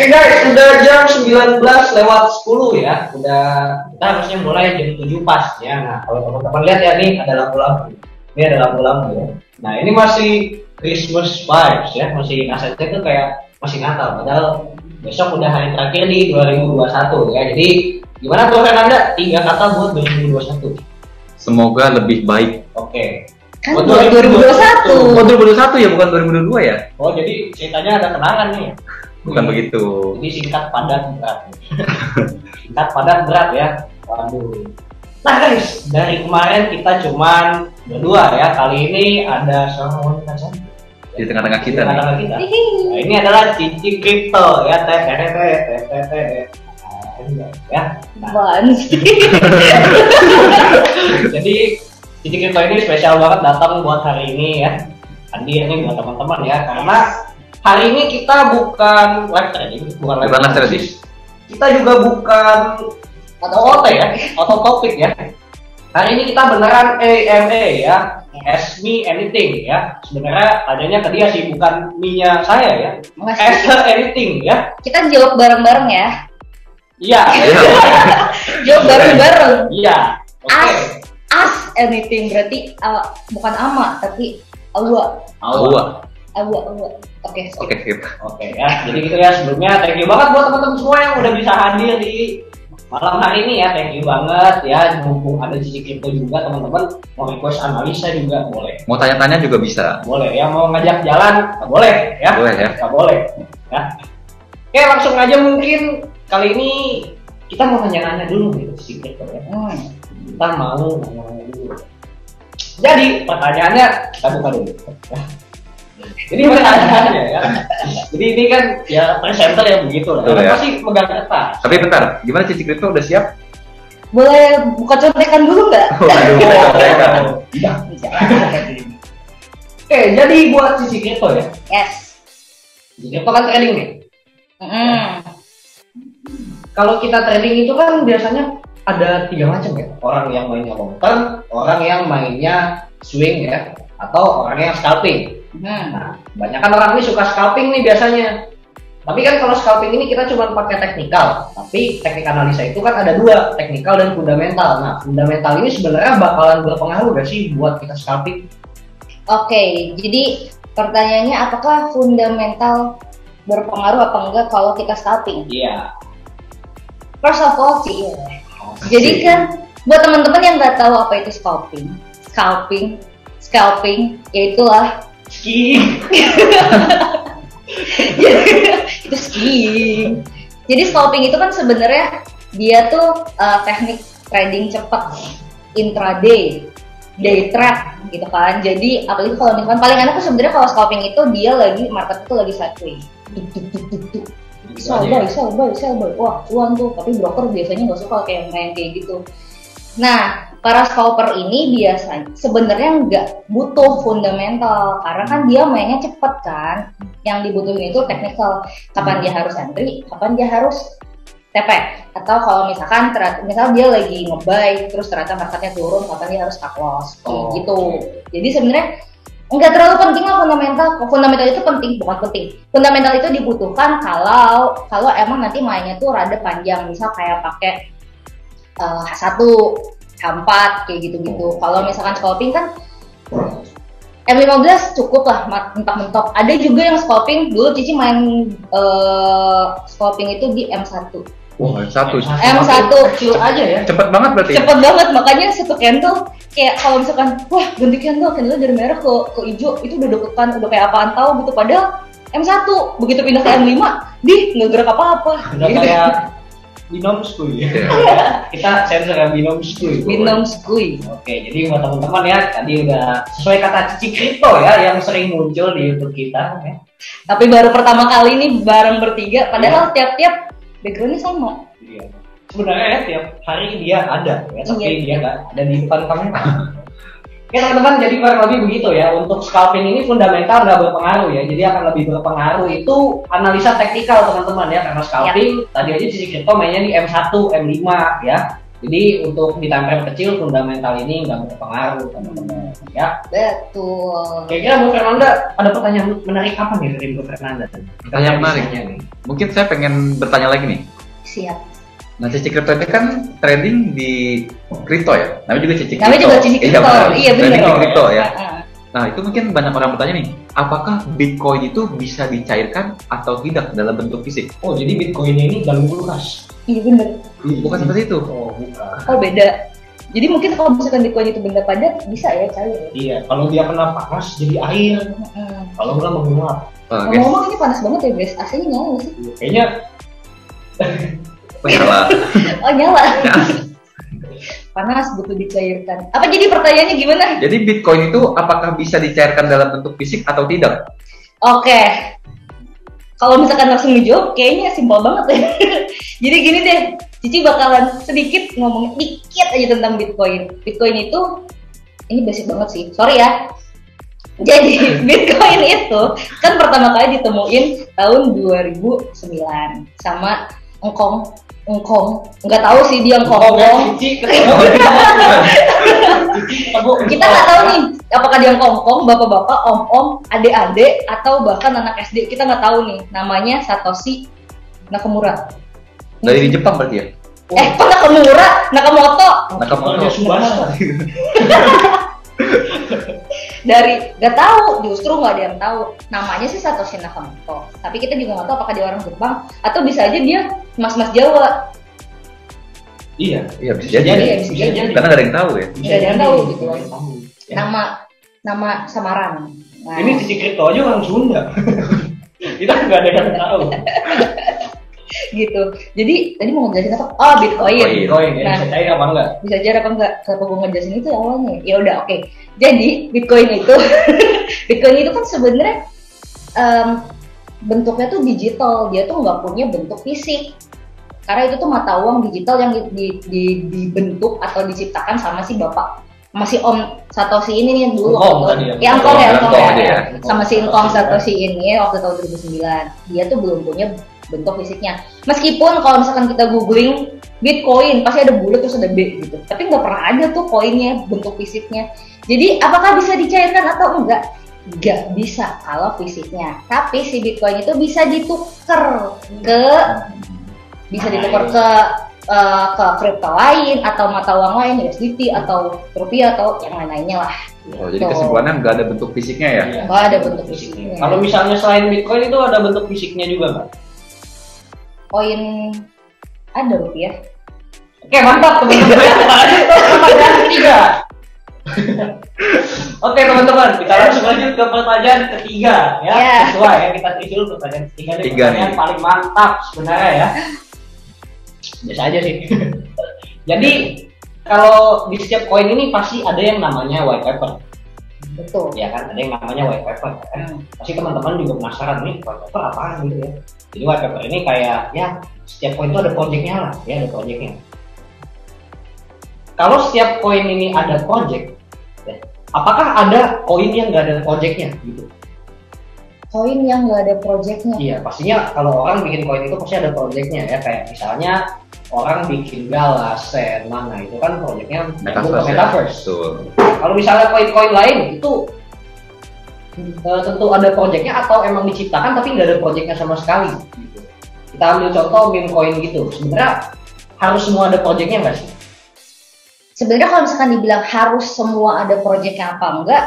Oke guys, udah jam 19:10 ya. Udah kita harusnya mulai jam 7 pas ya. Nah, kalau teman-teman lihat ya nih ada lampu-lampu. Ini ada lampu-lampu ya. Nah, ini masih Christmas vibes ya, masih asetnya tuh kayak masih Natal. Padahal besok udah hari terakhir di 2021 ya. Jadi gimana keluarga Anda? 3 kata buat 2021. Semoga lebih baik. Oke. Kan 2021. Oh 2021 ya, bukan 2022 ya? Oh jadi ceritanya ada kenangan nih. Bukan begitu. Jadi singkat padat berat. Singkat padat berat ya. Waduh. Nah guys, dari kemarin kita cuman berdua ya. Kali ini ada seorang wanita cantik Di tengah-tengah kita nih. tengah-tengah kita. Nah, ini adalah Cici Crypto ya. Ya. Apaan sih? Jadi Cici Crypto ini spesial banget datang buat hari ini ya. Hadir nih buat teman-teman ya, karena hari ini kita bukan live trading, bukan live trading. Kita juga bukan OOT ya, auto topik ya. Hari ini kita beneran AMA ya, Ask Me Anything ya. Sebenarnya tanyanya ke dia sih, bukan me-nya saya ya. Ask her anything ya. Kita jawab bareng-bareng ya. Iya. Jawab bareng-bareng. Iya. Oke. Ask anything berarti bukan ama tapi awa. Oke. Oke ya. Jadi gitu ya, sebelumnya thank you banget buat teman-teman semua yang udah bisa hadir di malam hari ini ya. Thank you banget ya. Mumpung ada Cici Crypto juga, teman-teman mau request analisa juga boleh. Mau tanya-tanya juga bisa. Boleh ya, mau ngajak jalan boleh ya. Boleh ya. Nggak boleh ya. Oke, langsung aja mungkin kali ini kita mau nanya-nanya dulu nih Cici Crypto ya. Kita mau nanya dulu. Jadi pertanyaannya kita buka dulu ya. Jadi pertanyaannya ya. Jadi ini kan ya presenter yang begitu lah. Betul, ya. Pasti megang kertas. Tapi bentar, gimana Cici Crypto udah siap? Boleh buka contekan dulu nggak? Iya. Oke, jadi buat Cici Crypto ya. Yes. Cici Crypto kan trading nih. Kalau kita trading itu kan biasanya ada 3 macam ya. Orang yang mainnya long term, orang yang mainnya swing ya, atau orang yang scalping. Nah, kebanyakan orang ini suka scalping nih biasanya. Tapi kan kalau scalping ini kita cuma pakai teknikal. Tapi teknik analisa itu kan ada 2, teknikal dan fundamental. Nah, fundamental ini sebenarnya bakalan berpengaruh gak sih buat kita scalping? Oke, jadi pertanyaannya apakah fundamental berpengaruh apa enggak kalau kita scalping? Iya. First of all sih, jadi kan buat teman-teman yang nggak tahu apa itu scalping, yaitulah Skiing. itu skiing. Jadi scalping itu kan sebenarnya dia tuh teknik trading cepat, intraday, day trade gitu kan. Jadi apalagi kalau misalkan paling enak tuh sebenarnya kalau scalping itu dia lagi market itu lagi sideways. Sell buy. Wah, cuan tuh. Tapi broker biasanya nggak suka kayak main kayak gitu. Nah, para scalper ini biasanya sebenarnya nggak butuh fundamental karena kan dia mainnya cepet kan. Yang dibutuhin itu technical. Kapan dia harus entry, kapan dia harus TP. Atau kalau misalkan misal dia lagi nge-buy terus ternyata marketnya turun, kapan dia harus cut loss gitu. Jadi sebenarnya nggak terlalu penting lah fundamental. Fundamental itu penting, bukan penting. Fundamental itu dibutuhkan kalau emang nanti mainnya tuh rada panjang, misal kayak pakai H1, H4 kayak gitu-gitu. Kalau misalkan scalping kan M15 cukup lah mentok-mentok. Ada juga yang scalping, dulu Cici main scalping itu di M1. Wah, M1 kecil aja ya. Cepet banget berarti. Cepet banget, makanya satu candle kayak kalau misalkan wah ganti candle dari merah ke hijau itu udah deketan, udah kayak apaan tahu gitu. Padahal M1 begitu pindah ke M5 nggak gerak apa-apa. Udah gitu. kayak binom skui. Kita sensor ya binom skui. Oke, jadi buat teman-teman ya, tadi udah sesuai kata Cici Crypto ya yang sering muncul di YouTube kita ya. Tapi baru pertama kali ini bareng bertiga, padahal tiap-tiap backgroundnya sama. Iya. Sebenarnya ya tiap hari dia ada ya, tapi dia nggak ada di depan kamera. Oke teman-teman, jadi kurang lebih begitu ya. Untuk scalping ini fundamental nggak berpengaruh ya, jadi akan lebih berpengaruh itu analisa teknikal teman-teman ya. Karena scalping tadi aja Cici Crypto mainnya di M1, M5 ya. Jadi untuk di time kecil fundamental ini nggak berpengaruh teman-teman ya. Betul. Kira-kira Bu Fernanda ada pertanyaan menarik apa nih dari Bu Fernanda? Pertanyaan menarik. Mungkin saya pengen bertanya lagi nih. Siap. Nah, Cici Kripto itu kan trading di kripto ya? Namanya juga Cici Kripto. Namanya juga Cici Kripto. Iya benar. Trading di kripto ya. Nah, itu mungkin banyak orang bertanya nih, apakah Bitcoin itu bisa dicairkan atau tidak dalam bentuk fisik? Oh, jadi Bitcoin ini dalam kulkas. Iya benar. Bukan seperti itu. Oh, bukan. Oh beda. Jadi mungkin kalau misalkan Bitcoin itu benda padat bisa ya cair. Iya, kalau dia kena panas jadi air. Kalau enggak menguap. Ngomong-ngomong ini panas banget ya guys, AC-nya nyala nggak sih? Kayaknya Nyala. Oh nyala. Panas butuh dicairkan. Apa jadi pertanyaannya gimana? Jadi Bitcoin itu apakah bisa dicairkan dalam bentuk fisik atau tidak? Oke. Kalau misalkan langsung dijawab, kayaknya simpel banget ya. Jadi gini deh, Cici bakalan sedikit ngomong dikit aja tentang Bitcoin. Bitcoin itu, ini basic banget sih, sorry ya. Jadi Bitcoin itu kan pertama kali ditemuin tahun 2009 sama Engkong, nggak tahu sih dia Engkong. Kita nggak tahu nih apakah dia Engkong, bapak-bapak, om-om, adik-adik atau bahkan anak SD, kita nggak tahu nih. Namanya Satoshi Nakamura. Dari Jepang berarti ya? Kok Nakamura? Nakamoto? Nakamoto. Dari nggak tahu, justru nggak ada yang tahu. Namanya sih Satoshi Nakamoto, tapi kita juga nggak tahu apakah dia orang Jepang atau bisa aja dia mas-mas Jawa. Iya, bisa jadi. Karena nggak ada yang tahu ya. Nggak ada yang tahu gitu. Nama samaran. Nah, ini Cici Kripto aja orang Sunda. Kita nggak ada yang tahu. Gitu. Jadi tadi mau ngejelasin apa? Oh, Bitcoin. Nah, bisa cair apa enggak? Bisa cair apa enggak? Kenapa gue ngejelasin itu awalnya? Ya udah, oke. Jadi Bitcoin itu kan sebenarnya bentuknya tuh digital. Dia tuh nggak punya bentuk fisik. Karena itu tuh mata uang digital yang dibentuk atau diciptakan sama si bapak, masih Om Satoshi ini nih dulu. Engkong ya. Sama si Engkong Satoshi ini waktu tahun 2009. Dia tuh belum punya bentuk fisiknya. Meskipun kalau misalkan kita googling Bitcoin pasti ada bulat terus ada B gitu. Tapi nggak pernah ada tuh koinnya bentuk fisiknya. Jadi apakah bisa dicairkan atau enggak? Nggak bisa kalau fisiknya. Tapi si Bitcoin itu bisa ditukar ke kripto lain atau mata uang lain, USDT atau rupiah atau yang lain-lainnya lah. Oh, jadi kesimpulannya nggak ada bentuk fisiknya ya? Nggak ada bentuk fisiknya. Kalau misalnya selain Bitcoin itu ada bentuk fisiknya juga nggak? Koin ada rupiah. Oke, mantap teman-teman. Pertanyaan ketiga. Oke teman-teman, kita langsung lanjut ke pertanyaan ketiga ya. Sesuai ya, kita isi dulu pertanyaan ketiga nih. Pertanyaan paling mantap sebenarnya ya. Biasa aja sih. Jadi kalau di setiap koin ini pasti ada yang namanya white paper. Betul. Ya kan, ada yang namanya white paper. Pasti teman-teman juga penasaran nih white paper apaan gitu ya. Jadi white paper ini kayak ya setiap koin itu ada projectnya lah, ya ada projectnya. Kalau setiap koin ini ada project, ya, apakah ada koin yang nggak ada projectnya gitu? Koin yang nggak ada projectnya? Iya, pastinya kalau orang bikin koin itu pasti ada projectnya ya. Kayak misalnya orang bikin Galasen mana itu kan projectnya Metaverse. Kalau misalnya koin-koin lain itu tentu ada projectnya atau emang diciptakan tapi nggak ada projectnya sama sekali. Gitu. Kita ambil contoh meme coin gitu. Sebenarnya harus semua ada projectnya nggak sih? Sebenarnya kalau misalkan dibilang harus semua ada projectnya apa enggak,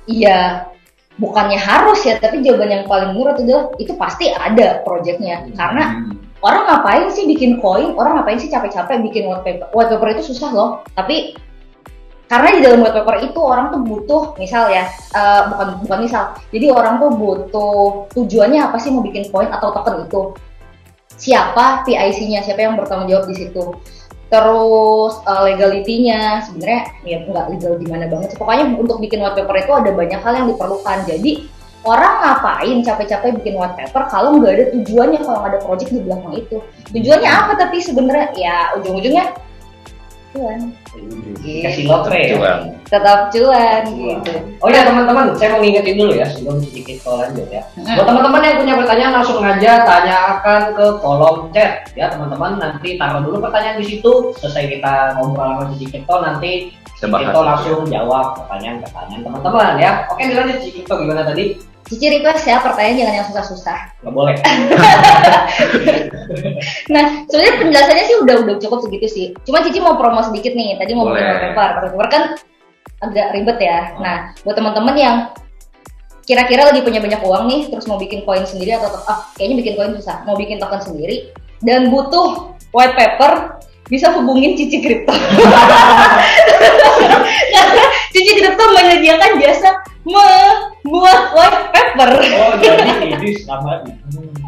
iya bukannya harus ya, tapi jawaban yang paling murah adalah itu pasti ada projectnya. Karena orang ngapain sih bikin koin, orang ngapain sih capek-capek bikin white paper. White paper itu susah loh, tapi karena di dalam white paper itu orang tuh butuh, misal ya, bukan misal, jadi orang tuh butuh tujuannya apa sih mau bikin koin atau token itu, siapa PIC-nya, siapa yang bertanggung jawab di situ, terus legality-nya sebenarnya ya nggak legal gimana banget sih. Pokoknya untuk bikin white paper itu ada banyak hal yang diperlukan. Jadi orang ngapain capek-capek bikin white paper kalau nggak ada tujuannya, kalau nggak ada project di belakang itu. Tujuannya apa tapi sebenarnya ya ujung-ujungnya cuan. Kasih lotre ya. Cuan. Tetap cuan gitu. Oh ya teman-teman, saya mau ngingetin dulu ya sebelum sedikit lanjut ya. Buat teman-teman yang punya pertanyaan langsung aja tanyakan ke kolom chat ya teman-teman. Nanti taruh dulu pertanyaan di situ. Selesai kita ngobrol sama Cici Crypto nanti Crypto langsung jawab pertanyaan teman-teman ya. Oke dilanjut Cici Crypto gimana tadi? Cici request ya pertanyaan jangan yang susah-susah. Nggak boleh. Nah, sebenarnya penjelasannya sih udah cukup segitu sih. Cuma Cici mau promo sedikit nih. Tadi mau pakai paper kan agak ribet ya. Nah, buat teman-teman yang kira-kira lagi punya banyak uang nih, terus mau bikin koin sendiri atau kayaknya bikin koin susah, mau bikin token sendiri dan butuh white paper, bisa hubungin Cici Crypto. Karena Cici Crypto menyediakan jasa membuat white paper. Oh jadi ini sama.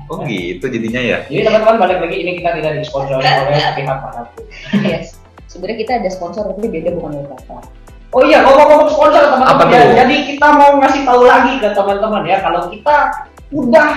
Oh gitu jadinya ya. Jadi teman-teman balik lagi ini kita tidak disponsori oleh pihak manapun. Yes. Sebenarnya kita ada sponsor tapi beda bukan white paper. Oh iya, ngomong-ngomong sponsor teman-teman ya. Jadi kita mau ngasih tahu lagi ke teman-teman ya kalau kita udah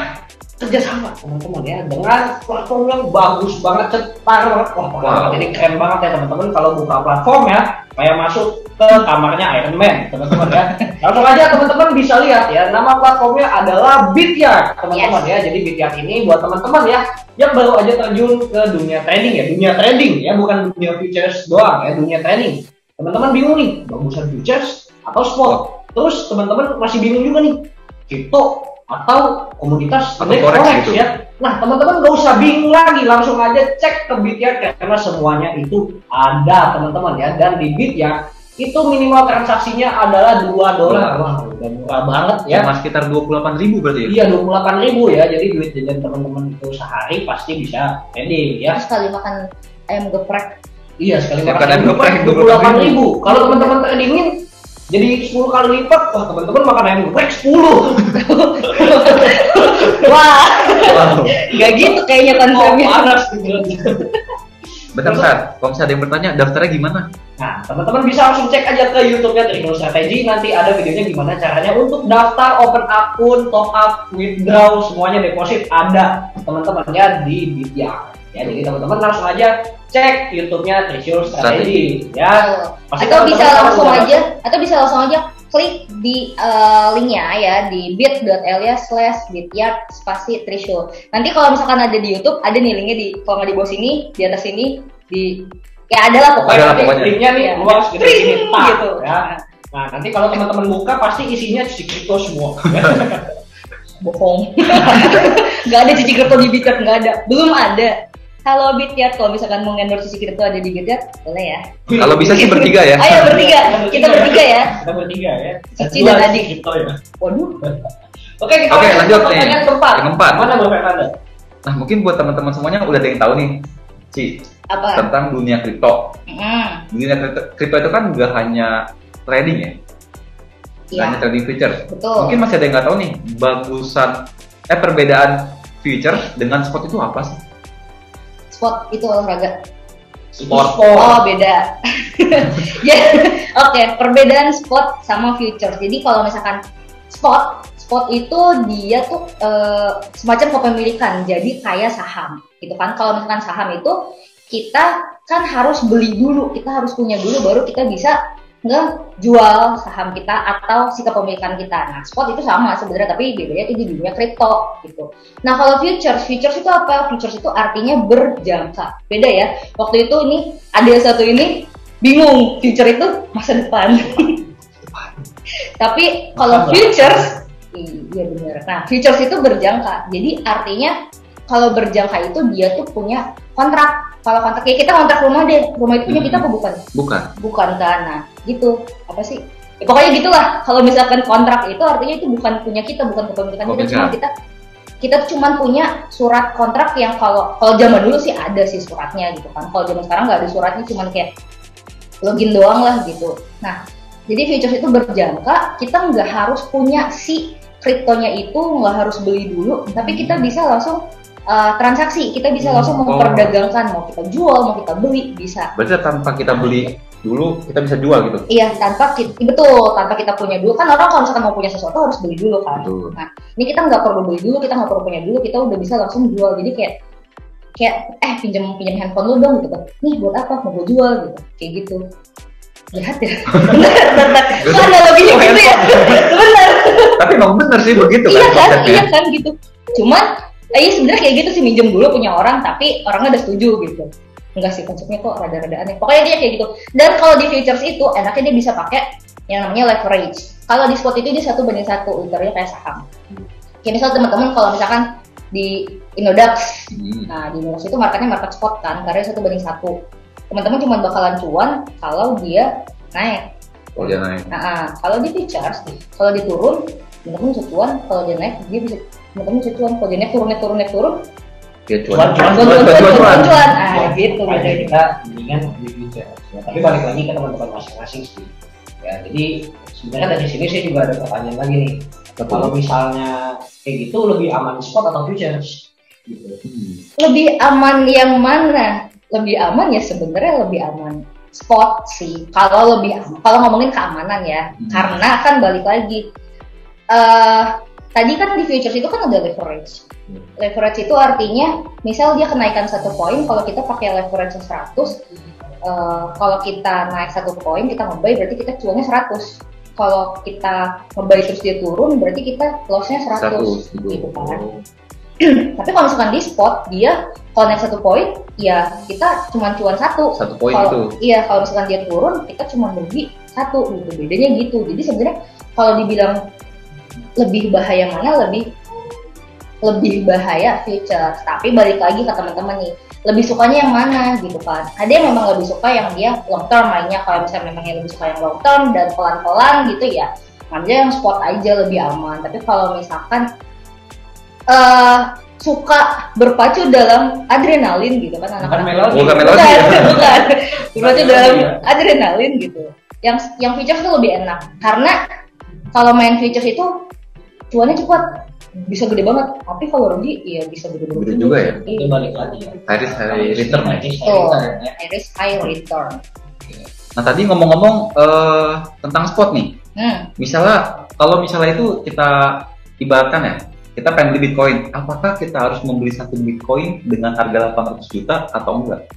kerjasama teman-teman ya dengan platform yang bagus banget, cetar banget. Wah, ini keren banget ya teman-teman kalau buka platform ya, kayak masuk ke kamarnya Iron Man teman-teman ya. Langsung aja teman-teman bisa lihat ya, nama platformnya adalah Bityard teman-teman ya. Jadi Bityard ini buat teman-teman ya yang baru aja terjun ke dunia trading ya, bukan dunia futures doang ya, dunia trading. Teman-teman bingung nih, bagusan futures atau spot? Terus teman-teman masih bingung juga nih, crypto atau komoditas forex gitu ya. Nah teman-teman gak usah bingung lagi, langsung aja cek ke Bityard karena semuanya itu ada teman-teman ya. Dan di Bityard itu minimal transaksinya adalah $2. Wah udah murah banget ya. Cuma sekitar 28.000 berarti ya? Iya 28.000 ya, jadi duit jajan teman-teman itu sehari pasti bisa trading ya. Sekali makan ayam geprek. Iya sekali makan ayam geprek 28.000. Kalau teman-teman tradingin jadi 10 kali lipat, wah teman-teman makan ayam geprek 10. Wah, nggak gitu kayaknya konsepnya. Panas. Bentar, kalau misalnya ada yang bertanya, daftarnya gimana? Nah, teman-teman bisa langsung cek aja ke YouTube-nya Triple Strategy, nanti ada videonya gimana caranya untuk daftar, open akun, top up, withdraw, semuanya deposit ada teman-teman ya di Bityard. Ya, jadi teman-teman langsung aja cek YouTube-nya Triple Strategy ya. Atau bisa langsung aja klik di linknya ya di bit.ly/bityard spasi Triple. Nanti kalau misalkan ada di YouTube, ada nih linknya kalau nggak di bawah sini, di atas sini, ya ada lah pokoknya. Linknya nih luas gitu gitu. Ya. Nah nanti kalau teman-teman buka pasti isinya Cici Crypto semua. Bohong. Nggak ada Cici Crypto di Bityard, nggak ada, belum ada. Halo Bityard, kalau misalkan mau endorse Cici Crypto ada di Bityard, boleh ya. Kalau bisa sih bertiga ya. Ayo bertiga, kita bertiga ya. Kita bertiga ya. Cici dan Adik. Ya. Waduh. Oke, kita lanjut nih. Pertanyaan keempat. Mana Bapak Anda? Nah mungkin buat teman-teman semuanya udah ada yang tahu nih, Ci, tentang dunia kripto. Dunia kripto itu kan nggak hanya trading ya, nggak hanya trading futures. Betul. Mungkin masih ada yang nggak tahu nih, perbedaan futures dengan spot itu apa sih? Spot itu olahraga. Sport. Oh beda. Ya, oke. Perbedaan spot sama futures. Jadi kalau misalkan spot itu dia tuh semacam kepemilikan. Jadi kayak saham, gitu kan? Kalau misalkan saham itu kita kan harus beli dulu, kita harus punya dulu, baru kita bisa ngejual saham kita atau si kepemilikan kita. Nah, spot itu sama sebenarnya, tapi bedanya itu di dunia kripto gitu. Nah, kalau futures itu apa? Futures itu artinya berjangka. Beda ya. Waktu itu ini ada satu ini bingung, future itu masa depan. Tapi kalau futures, iya benar. Nah, futures itu berjangka. Jadi artinya kalau berjangka itu dia tuh punya kontrak. Kalau kontrak kayak kita kontrak rumah deh, rumah itu punya kita apa bukan? Bukan kan? Nah, gitu. Apa sih? Ya, pokoknya gitulah. Kalau misalkan kontrak itu artinya itu bukan punya kita, bukan kepemilikan kita, cuma kita cuma punya surat kontrak yang kalau zaman dulu sih ada sih suratnya gitu kan. Kalau zaman sekarang nggak ada suratnya, cuma kayak login doang lah gitu. Nah, jadi futures itu berjangka, kita nggak harus punya si kriptonya itu, nggak harus beli dulu, tapi kita bisa langsung transaksi, kita bisa langsung memperdagangkan, mau kita jual, mau kita beli, bisa. Berarti tanpa kita beli dulu, kita bisa jual gitu? Iya, tanpa kita punya dulu, kan orang kalau misalkan mau punya sesuatu harus beli dulu kan. Betul. Nah, ini kita nggak perlu beli dulu, kita nggak perlu punya dulu, kita udah bisa langsung jual, jadi kayak kayak pinjam handphone lu dong gitu, nih buat apa, mau gue jual gitu, kayak gitu. Jahat ya. Benar. Ada lebihnya gitu ya. Benar. Tapi emang bener sih begitu kan. Iya kan gitu. Cuman sebenarnya kayak gitu sih, minjem dulu punya orang tapi orangnya udah setuju gitu. Enggak sih, konsepnya kok rada-rada aneh. Pokoknya dia kayak gitu. Dan kalau di futures itu enaknya dia bisa pakai yang namanya leverage. Kalau di spot itu dia 1:1, literally kayak saham. Kayak misal teman-teman kalau misalkan di Indodax, nah di Indodax itu marketnya market spot kan, karena 1:1. Teman-teman cuma bakalan cuan kalau dia naik. Kalau dia naik. Nah, kalau di futures, kalau dia turun, teman-teman bisa cuan. Kalau dia naik, dia bisa teman-teman bisa cuan. Kalau dia naik turun. Ya cuan. Nah, gitu. Makanya kita mendingan di futures. Ya, tapi balik lagi ke teman-teman masing-masing sih. Ya, jadi sebenarnya dari sini saya juga ada pertanyaan lagi nih. Kalau misalnya kayak gitu, lebih aman spot atau futures? Gitu. Lebih aman yang mana? Lebih aman ya sebenarnya lebih aman spot sih. Kalau ngomongin keamanan ya, karena kan balik lagi. Tadi kan di futures itu kan ada leverage. Leverage itu artinya, misal dia kenaikan 1 poin, kalau kita pakai leverage 100, kalau kita naik 1 poin, kita nge-buy berarti kita cuannya 100. Kalau kita nge-buy terus dia turun, berarti kita loss-nya 100 gitu kan. Tapi kalau misalkan di spot, dia kalau naik 1 poin, ya kita cuma cuan 1 poin itu. Iya, kalau misalkan dia turun, kita cuma rugi 1 gitu. Bedanya gitu. Jadi sebenarnya kalau dibilang lebih bahaya mana, lebih bahaya futures. Tapi balik lagi ke teman-teman nih, lebih sukanya yang mana gitu kan. Ada yang memang lebih suka yang dia long term mainnya. Kalau misalnya memang yang lebih suka yang long term dan pelan-pelan gitu ya, ngambil yang spot aja lebih aman. Tapi kalau misalkan suka berpacu dalam adrenalin gitu kan, anak-anak bukan berpacu dalam adrenalin gitu. Yang futures itu lebih enak karena kalau main futures itu cuannya cepat, bisa gede banget. Tapi kalau rugi ya bisa gede juga ya. Itu balik lagi ya. High return. High return. Nah tadi ngomong-ngomong tentang spot nih. Misalnya kalau itu kita ibaratkan ya, kita pengen beli Bitcoin, apakah kita harus membeli 1 Bitcoin dengan harga 800 juta atau enggak?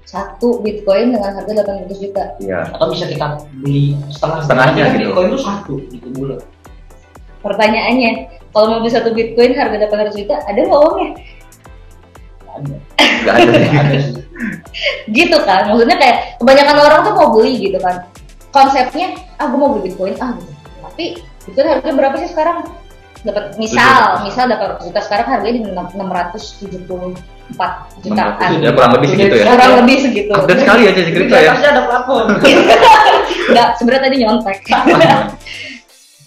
1 Bitcoin dengan harga 800 juta? Iya. Atau bisa kita beli setengahnya gitu. Bitcoin itu 1 gitu dulu. Pertanyaannya, kalau mau beli 1 Bitcoin harga 800 juta, ada nggak uangnya? Nggak ada. Gitu kan, maksudnya kayak kebanyakan orang tuh mau beli gitu kan. Konsepnya, gue mau beli Bitcoin, gitu. Tapi Bitcoin harganya berapa sih sekarang? Misal 800 juta, sekarang harganya di 674 jutaan. Ya kurang lebih segitu ya. Kurang lebih segitu. Update sekali aja sih kripto ya. Pasti ada plafon. Enggak, sebenarnya tadi nyontek.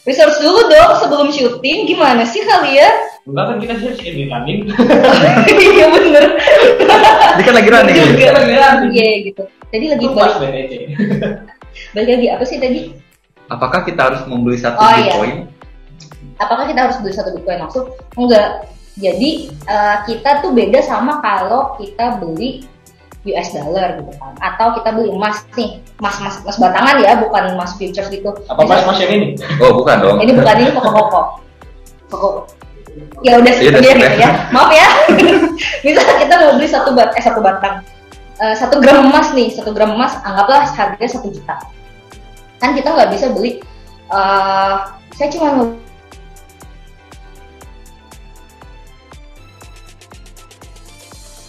Research dulu dong sebelum syuting, gimana sih kalian? Enggak kan kita search di running. Iya bener. Ini kan lagi running. Iya gitu. Tadi lagi balik lagi apa sih tadi? Apakah kita harus membeli 1 Bitcoin? Iya. Apakah kita harus beli 1 Bitcoin langsung? Enggak. Jadi kita tuh beda sama kalau kita beli US dollar gitu kan, atau kita beli emas nih, emas batangan ya, bukan emas futures gitu. Apa emas yang ini? Oh bukan dong. Ini bukan, ini koko. Ya udah seperti gitu ya. Maaf ya. Misalnya kita mau beli 1 batang, 1 gram emas nih, 1 gram emas anggaplah harganya 1 juta. Kan kita nggak bisa beli. Saya cuma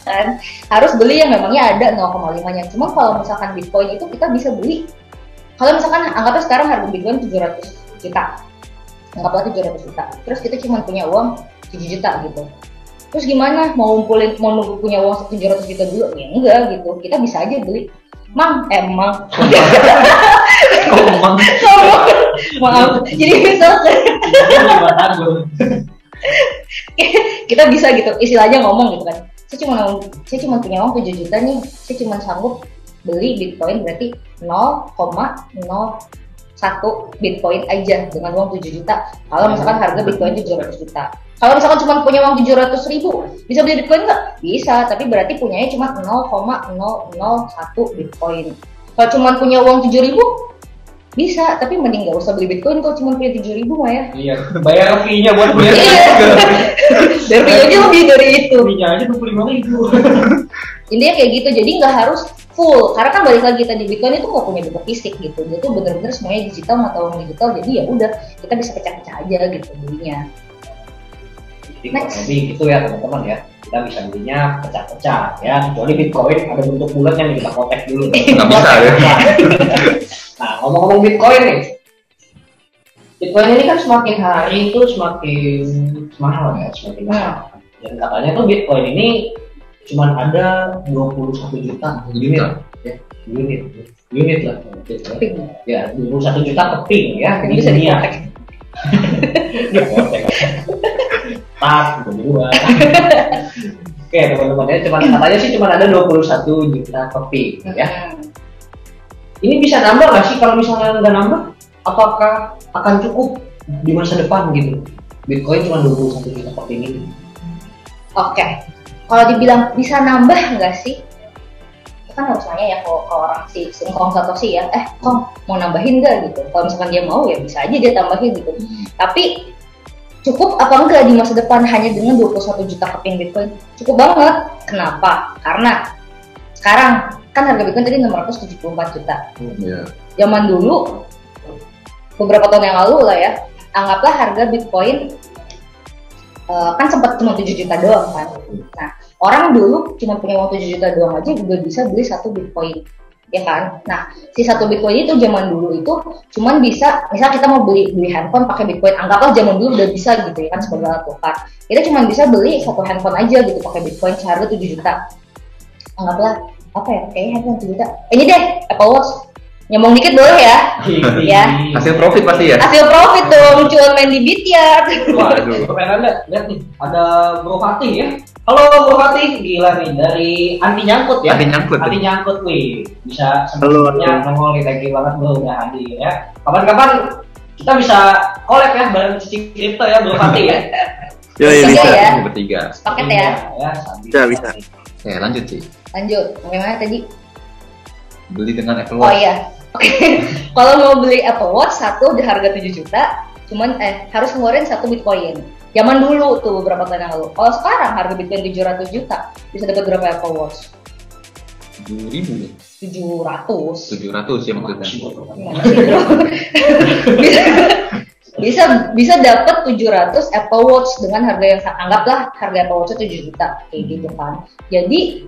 kan harus beli yang memangnya ada 0,5-nya. Cuma kalau misalkan Bitcoin itu kita bisa beli, kalau misalkan anggapnya sekarang harga Bitcoin 700 juta, anggaplah 700 juta, terus kita cuma punya uang 7 juta gitu. Terus gimana, mau nunggu punya uang 700 juta dulu? Ya enggak gitu, kita bisa aja beli Mang. Maaf. Jadi misalkan kita bisa gitu, istilahnya ngomong gitu kan. Saya cuma punya uang 7 juta nih, saya cuma sanggup beli Bitcoin berarti 0,01 Bitcoin aja dengan uang 7 juta. Kalau misalkan harga Bitcoin 700 juta. Kalau misalkan cuma punya uang 700.000, bisa beli Bitcoin nggak? Bisa, tapi berarti punyanya cuma 0,001 Bitcoin. Kalau cuma punya uang 7.000, Bisa, tapi mending nggak usah beli Bitcoin kalau cuma punya 7.000 mah ya. Iya, bayar fee-nya buat beli. Dan fee-nya lebih dari itu. Fee-nya aja 25.000. Intinya kayak gitu, jadi nggak harus full. Karena kan balik lagi tadi Bitcoin itu nggak punya bentuk fisik gitu. Dia tuh bener-bener semuanya digital, mata uang digital. Jadi ya udah, kita bisa pecah-pecah aja gitu belinya. Jadi lebih gitu ya teman-teman ya. Kita bisa belinya pecah-pecah ya. Kecuali Bitcoin ada bentuk bulat yang kita kotek dulu. Nggak bisa ya. Nah, ngomong-ngomong Bitcoin nih. Bitcoin ini kan semakin hari itu semakin mahal ya, semakin mahal. Dan katanya tuh Bitcoin ini cuman ada 21 juta unit ya, unit lah. Ya, 21 juta keping ya di dunia. Dia kotek. Tas berdua. Oke, teman-teman ya, katanya sih cuma ada 21 juta keping ya. Ini bisa nambah nggak sih? Kalau misalnya nggak nambah, apakah akan cukup di masa depan gitu? Bitcoin cuma 21 juta keping ini. Oke, kalau dibilang bisa nambah nggak sih? Kan harus nanya ya ke orang si Kong Satoshi ya, Kong mau nambahin nggak gitu? Kalau misalkan dia mau ya bisa aja dia tambahin gitu. Tapi cukup apa enggak di masa depan hanya dengan 21 juta keping Bitcoin? Cukup banget. Kenapa? Karena sekarang kan harga Bitcoin tadi 674 juta. Zaman dulu beberapa tahun yang lalu lah ya, anggaplah harga Bitcoin kan sempat cuma 7 juta doang kan. Nah, orang dulu cuma punya uang 7 juta doang aja udah bisa beli satu Bitcoin, ya kan? Nah, si satu Bitcoin itu zaman dulu itu cuma bisa, misal kita mau beli handphone pakai Bitcoin, anggaplah zaman dulu udah bisa gitu ya kan sebagai alat tukar. Kita cuma bisa beli satu handphone aja gitu pakai Bitcoin seharga 7 juta. Anggaplah apa ya? Kayaknya handphone 7 juta. Ini deh, Apple Watch. Nyomong dikit boleh ya? Ya. Hasil profit pasti ya? Hasil profit dong, cuma main di Bityard. Waduh, keren Anda. Lihat nih, ada Bro Fatih ya. Halo Bro Fatih, gila nih dari anti nyangkut ya. Anti nyangkut wih. Bisa sebenarnya nongol nih, thank you banget Bro udah hadir ya. Kapan-kapan kita bisa collab ya bareng Cici Crypto ya Bro Fatih ya. Ya bisa. Ya. Bertiga. Paket ya. Bisa. Oke, lanjut sih. Lanjut. Bagaimana tadi? Beli dengan Apple Watch. Oh iya. Kalau mau beli Apple Watch satu di harga 7 juta, cuman harus ngeluarin satu Bitcoin. Zaman dulu tuh beberapa tahun yang lalu. Kalau sekarang harga Bitcoin 700 juta, bisa dapat berapa Apple Watch? 7.000. 700 ya maksudnya. bisa dapat 700 Apple Watch dengan harga yang anggaplah harga Apple Watch 7 juta kayak gitu kan. Jadi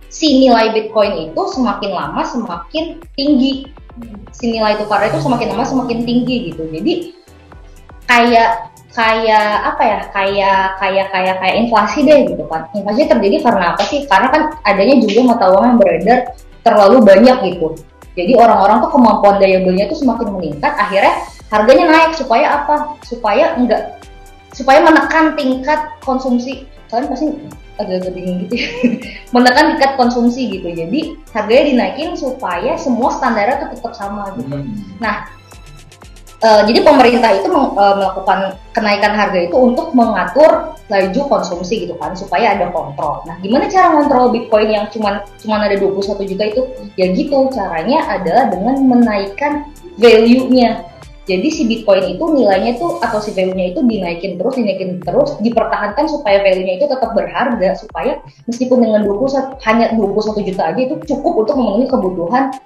si nilai Bitcoin itu semakin lama semakin tinggi. Si nilai tukarnya itu semakin lama semakin tinggi gitu. Jadi kayak apa ya? Kayak inflasi deh gitu kan. Inflasi terjadi karena apa sih? Karena kan adanya juga mata uang yang beredar terlalu banyak gitu. Jadi orang-orang tuh kemampuan daya belinya tuh semakin meningkat, akhirnya harganya naik supaya apa? Supaya menekan tingkat konsumsi. Kalian pasti agak bingung gitu ya. Menekan tingkat konsumsi gitu. Jadi harganya dinaikin supaya semua standarnya tuh tetap sama gitu. Nah, jadi pemerintah itu melakukan kenaikan harga itu untuk mengatur laju konsumsi gitu kan, supaya ada kontrol. Nah, gimana cara ngontrol Bitcoin yang cuma ada 21 juta itu? Ya gitu, caranya adalah dengan menaikkan value-nya. Jadi si Bitcoin itu nilainya tuh atau si value-nya itu dinaikin terus, dipertahankan supaya value-nya itu tetap berharga, supaya meskipun dengan hanya 21 juta aja itu cukup untuk memenuhi kebutuhan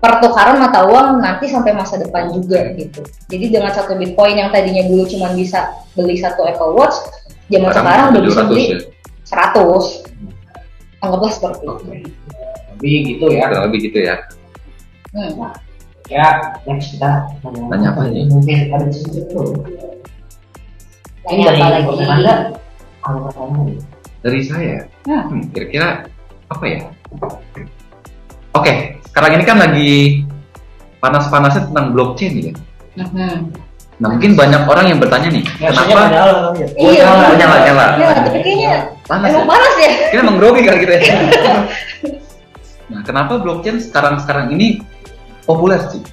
pertukaran mata uang nanti sampai masa depan juga gitu. Jadi dengan satu Bitcoin yang tadinya dulu cuma bisa beli satu Apple Watch, zaman sekarang udah bisa beli 100. Anggaplah seperti itu. Lebih gitu ya. Ya, next kita nanya apa nih? Mungkin ada sesuatu. Nanya apa lagi? Anda, kalau katanya dari saya, kira-kira apa ya? Oke, sekarang ini kan lagi panas-panasnya tentang blockchain ya. Nah, mungkin banyak orang yang bertanya nih, kenapa? Nyala. Ya, tapi kayaknya panas emang panas ya? Kayaknya emang grogi kali gitu ya. Nah, kenapa blockchain sekarang ini populer sih?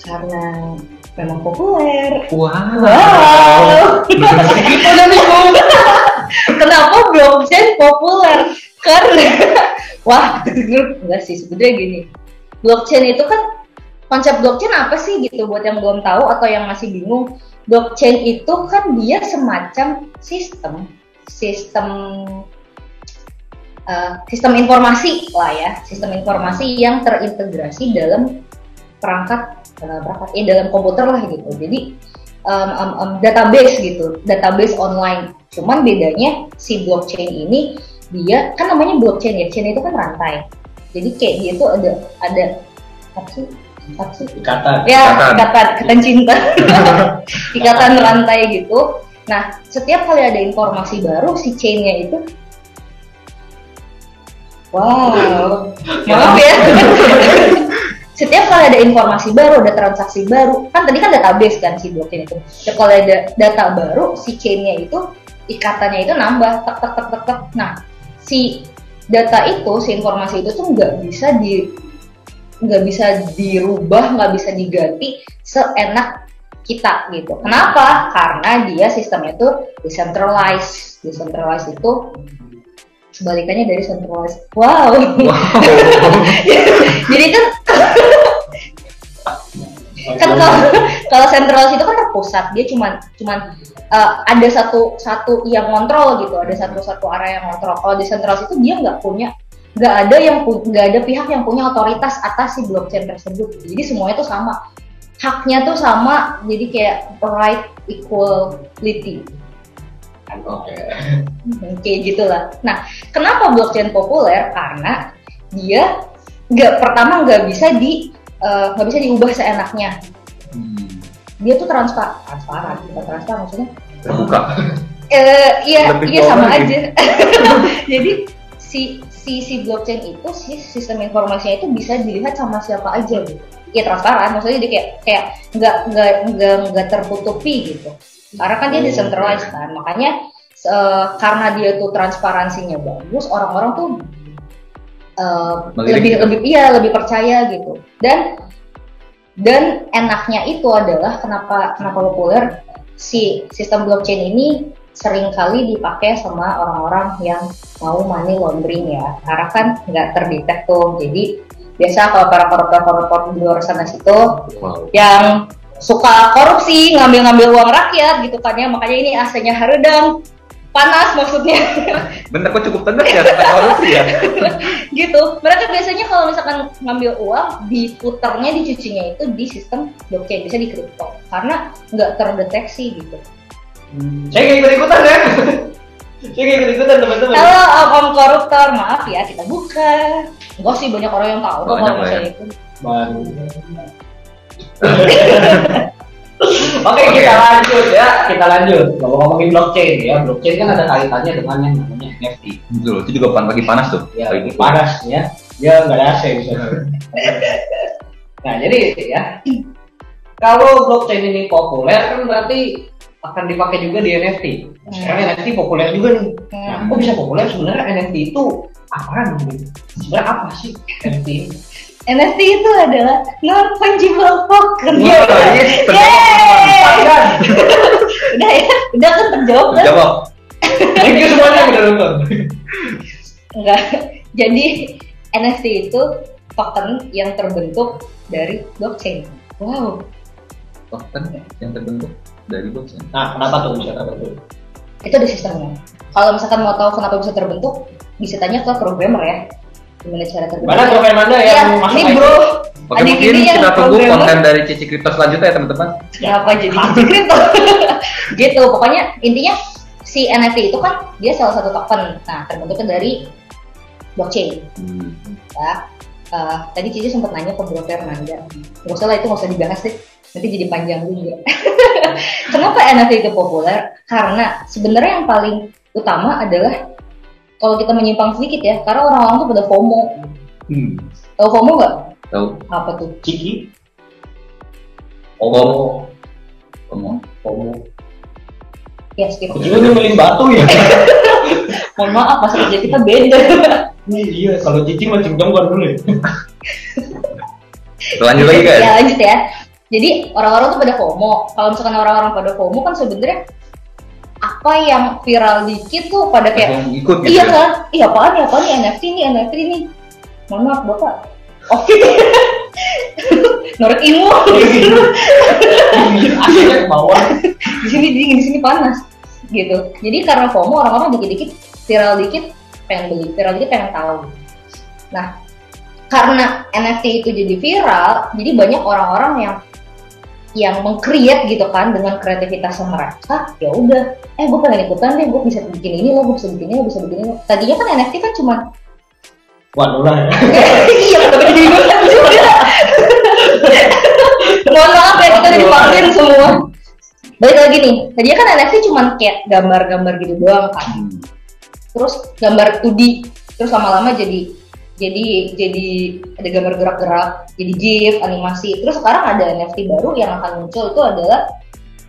Karena memang populer. Wow. Kenapa blockchain populer? Karena wah enggak sih, sebenarnya gini, blockchain itu kan, konsep blockchain apa sih gitu buat yang belum tahu atau yang masih bingung. Blockchain itu kan dia semacam sistem informasi lah ya, sistem informasi yang terintegrasi dalam perangkat dalam komputer lah gitu. Jadi database gitu, database online. Cuman bedanya si blockchain ini, dia kan namanya blockchain ya, chain itu kan rantai. Jadi kayak dia itu ada apa sih? Ikatan. Ya, ikatan cinta. Ikatan rantai gitu. Nah, setiap kali ada informasi baru, si chain-nya itu wow, maaf ya. Setiap kali ada informasi baru, ada transaksi baru, kan tadi kan database kan si blockchain itu. Setiap kali ada data baru, si chain-nya itu, ikatannya itu nambah, tek. Nah, si data itu, si informasi itu tuh nggak bisa dirubah, nggak bisa diganti seenak kita gitu. Kenapa? Karena dia sistemnya tuh decentralized. Decentralized itu sebalikannya dari centralized. Wow. Jadi kan kalau centralized itu kan terpusat, dia cuman ada satu yang kontrol gitu, ada satu arah yang kontrol. Kalau decentralized itu dia nggak ada pihak yang punya otoritas atas si blockchain tersebut. Jadi semuanya tuh sama, haknya tuh sama, jadi kayak right equality. Kayak gitulah. Nah, kenapa blockchain populer? Karena dia nggak bisa diubah seenaknya. Dia tuh transparan maksudnya. Terbuka. Iya sama aja. Jadi si blockchain itu, si sistem informasinya itu bisa dilihat sama siapa aja gitu. Ya transparan, maksudnya dia kayak nggak tertutupi gitu. Karena kan dia decentralized kan, makanya karena dia tuh transparansinya bagus, orang-orang tuh lebih percaya gitu. Dan enaknya itu adalah kenapa populer, si sistem blockchain ini sering kali dipakai sama orang-orang yang mau money laundering ya, karena kan nggak terdetek tuh. Jadi biasa kalau para koruptor di luar sana situ yang suka korupsi, ngambil uang rakyat gitu kan ya, makanya ini AC-nya haredang, panas maksudnya. Bener, kok cukup tegas ya tentang korupsi ya. Gitu, mereka biasanya kalau misalkan ngambil uang, diputarnya, dicucinya itu di sistem blockchain, bisa di kripto, karena nggak terdeteksi gitu. Saya kayak ikut-ikutan ya. Saya kayak ikut-ikutan teman-teman. Kalau om koruptor, maaf ya, kita buka. Enggak sih, banyak orang yang tahu kalau misalnya itu. Baru. Oke, kita lanjut. Kalau ngomongin blockchain ya, blockchain kan ada kaitannya dengan yang namanya NFT. Betul, itu juga bukan lagi panas tuh. Ya, lagi panas ya. Dia nggak ada AC misalnya. Nah, jadi ya, kalau blockchain ini populer kan berarti akan dipakai juga di NFT. Sekarang NFT populer juga nih. Nah, kok bisa populer? Sebenarnya NFT itu apaan? Sebenarnya apa sih NFT? NFT itu adalah non fungible token. Udah kan terjawab kan? Jawab. Thank you semuanya udah nonton. Enggak. Jadi NFT itu token yang terbentuk dari blockchain. Wow. Token yang terbentuk dari blockchain. Nah, kenapa tuh bisa terbentuk? Itu ada sistemnya. Kalau misalkan mau tahu kenapa bisa terbentuk, bisa tanya ke programmer ya. Gimana cara terbentuk? Mana programmer Anda yang masuk ini bro? Oke, mungkin kita tunggu konten dari Cici Kripto selanjutnya ya teman-teman. Kenapa jadi Cici Kripto? Gitu, pokoknya intinya si NFT itu kan dia salah satu token. Nah, terbentuknya dari blockchain. Ya. Tadi Cici sempat nanya ke Bro Fernanda. Nggak usah lah, itu nggak usah dibahas deh. Nanti jadi panjang juga. Kenapa NFT itu populer? Karena sebenarnya yang paling utama adalah kalau kita menyimpang sedikit ya, karena orang-orang tuh pada FOMO. Tahu FOMO nggak? Tahu. Apa tuh? Ciki? FOMO. Ya, skip. Ciki nyumelin batu ya. Mohon maaf, masa kerja kita beda. Iya, kalau Cici macam jongkon dulu ya. Lanjut lagi guys. Ya lanjut ya. Jadi orang-orang tuh pada FOMO. Kalau misalkan orang-orang pada FOMO kan sebenarnya apa yang viral dikit tuh pada kayak ikut gitu. Iya kan? Iya apaan nih NFT nih. Mohon maaf Bapak. Oke. Norek ilmu. Akhirnya ke bawah. Di sini dingin, di sini panas. Gitu. Jadi karena FOMO orang-orang dikit-dikit viral dikit pengen beli, viral dikit pengen tahu. Nah, karena NFT itu jadi viral, jadi banyak orang-orang yang meng-create gitu kan dengan kreativitasnya mereka. Ya udah, gue pengen ikutan deh, gue bisa bikin ini loh, gue bisa bikin ini. Tadinya kan NFT kan cuma $1. iya, tapi jadi gue kan juga. Mohon maaf ya, kita udah dipanggil semua. Balik lagi nih, tadinya kan NFT cuma kayak gambar-gambar gitu doang kan. Terus gambar 2D, terus lama-lama jadi ada gambar gerak-gerak, jadi GIF, animasi. Terus sekarang ada NFT baru yang akan muncul, itu adalah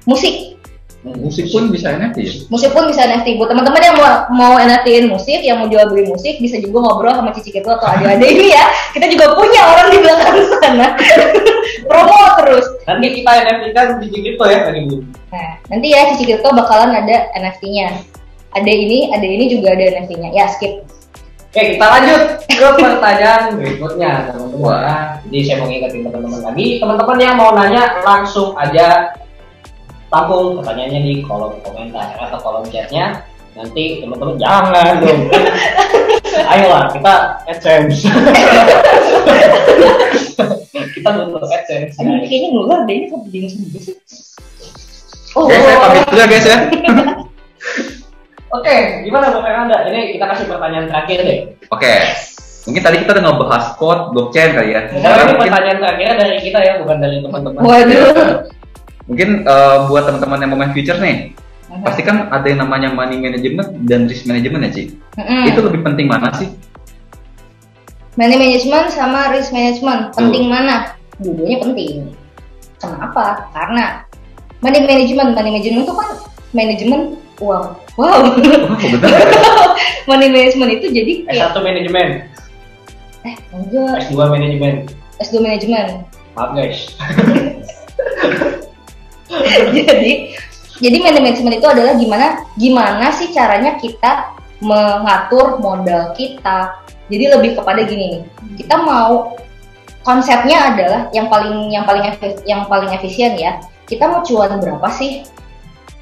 musik. Musik pun bisa NFT ya? Musik pun bisa NFT. Buat teman-teman yang mau NFT-in musik, yang mau jual beli musik, bisa juga ngobrol sama Cici Kirto atau adik-adik ini ya. Kita juga punya orang di belakang sana. Promo terus. Nanti kita NFT-kan Cici Kirto ya tadi Bu. Nah, nanti ya Cici Kirto bakalan ada NFT-nya. Ada ini juga ada NFT-nya. Ya, skip. Oke, kita lanjut ke pertanyaan berikutnya, teman-teman. Jadi saya mau ngingetin teman-teman lagi, teman-teman yang mau nanya langsung aja tampung pertanyaannya di kolom komentar atau kolom chatnya. Nanti teman-teman jangan dong. Ayolah, kita AdSense. Kita butuh AdSense. Kayaknya nular deh, ini kok bingung sendiri sih. Guys, saya pamit dulu ya guys ya. Oke, gimana Bapak Anda? Ini kita kasih pertanyaan terakhir deh. Oke, mungkin tadi kita udah ngebahas code blockchain kali ya. Sekarang ini pertanyaan terakhirnya dari kita ya, bukan dari teman-teman. Waduh. Mungkin buat teman-teman yang mau main futures nih, pasti kan ada yang namanya money management dan risk management ya, Ci? Itu lebih penting mana sih? Money management sama risk management, penting mana? Dua-duanya penting. Kenapa? Karena money management itu kan manajemen uang. Wow. Money management itu jadi S1 manajemen. Enggak. S2 manajemen. S2 manajemen. Maaf guys. jadi manajemen itu adalah gimana sih caranya kita mengatur modal kita. Jadi lebih kepada gini nih. Kita mau konsepnya adalah yang paling efisien ya. Kita mau cuan berapa sih?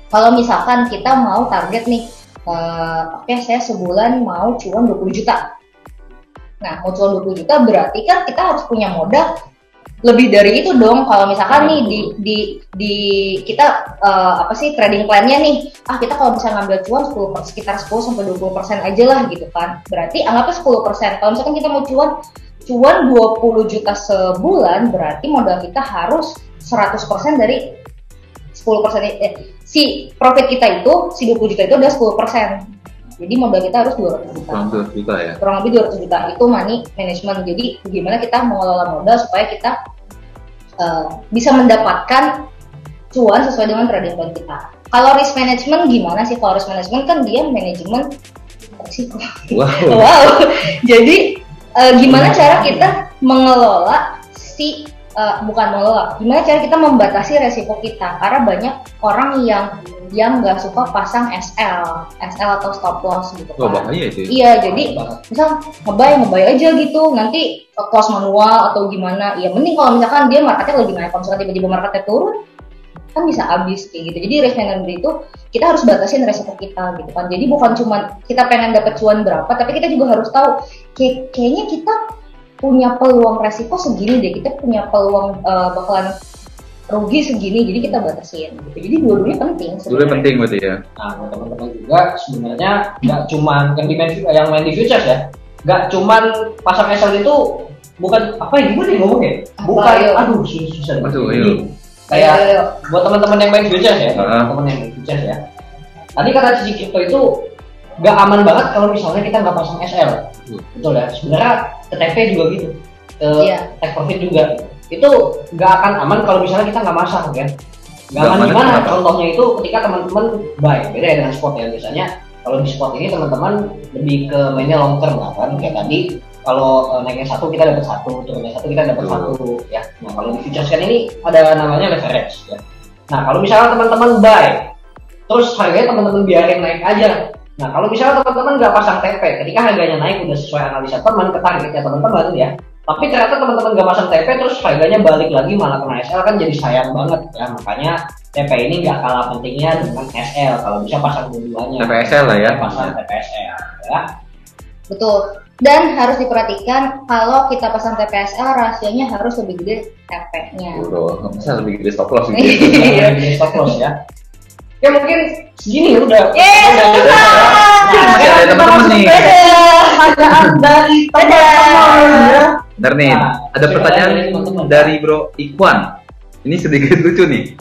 Kalau misalkan kita mau target nih, saya sebulan mau cuan 20 juta. Nah, mau cuan 20 juta berarti kan kita harus punya modal lebih dari itu dong. Kalau misalkan nih di kita trading plan-nya nih, kita kalau bisa ngambil cuan sekitar 10 sampai 20% aja lah gitu kan. Berarti anggapnya 10%. Kalau misalkan kita mau cuan 20 juta sebulan, berarti modal kita harus 100% dari 10%. Si profit kita itu, si 20 juta itu adalah 10%. Jadi modal kita harus 200 juta. Kurang lebih 200 juta. Itu money management. Jadi bagaimana kita mengelola modal supaya kita bisa mendapatkan cuan sesuai dengan trading plan kita. Kalau risk management gimana sih? Kalau risk management kan dia manajemen risiko. Wow. Jadi gimana cara kita mengelola gimana cara kita membatasi resiko kita, karena banyak orang yang nggak suka pasang SL atau stop loss gitu kan. Bahaya itu. Iya, jadi misal ngebay aja gitu, nanti close manual atau gimana. Ya mending kalau misalkan dia marketnya lagi naik, kalau misalkan tiba-tiba marketnya turun kan bisa habis kayak gitu. Jadi risk management itu kita harus batasin resiko kita gitu kan. Jadi bukan cuma kita pengen dapat cuan berapa, tapi kita juga harus tahu kayaknya kita punya peluang resiko segini deh, kita punya peluang bakalan rugi segini, jadi kita batasin gitu. Jadi dua-duanya penting sebenarnya. Dua-duanya penting berarti ya. Nah, teman-teman juga sebenarnya nggak cuman yang main di futures ya, nggak cuman pasang SL itu bukan apa ya, gimana nih ngomongnya? Bukan, aduh susah. Kayak buat teman-teman yang main futures ya, teman-teman yang main futures ya. Tadi kata Cici Kirto itu nggak aman banget kalau misalnya kita nggak pasang SL. Betul ya, sebenarnya TTP juga gitu, take profit juga. Itu nggak akan aman kalau misalnya kita nggak masang kan. Nggak aman gimana? Contohnya itu ketika teman-teman buy, beda ya dengan spot ya. Biasanya kalau di spot ini teman-teman lebih ke mainnya long term lah kan. Kayak tadi kalau naiknya 1 kita dapat 1, turunnya 1 kita dapat 1 ya. Nah kalau di futures kan ini ada namanya leverage ya. Nah kalau misalnya teman-teman buy terus harganya teman-teman biarin naik aja. Nah kalau misalnya teman-teman nggak pasang TP, ketika harganya naik udah sesuai analisa teman ke targetnya teman-teman ya, tapi ternyata teman-teman nggak pasang TP terus harganya balik lagi malah kena SL kan jadi sayang banget ya. Makanya TP ini nggak kalah pentingnya dengan SL, kalau bisa pasang dua-duanya. TPSL lah ya. Pasang TPSL ya. Betul. Dan harus diperhatikan kalau kita pasang TPSL rasionya harus lebih gede TP-nya. Bro, masa lebih gede stop loss gitu. Iya, di stop loss ya. Ya mungkin segini udah. Masih ada teman-teman nih. Pertanyaan dari teman-teman ya. Bentar nih, ada pertanyaan dari Bro Ikwan. Ini sedikit lucu nih.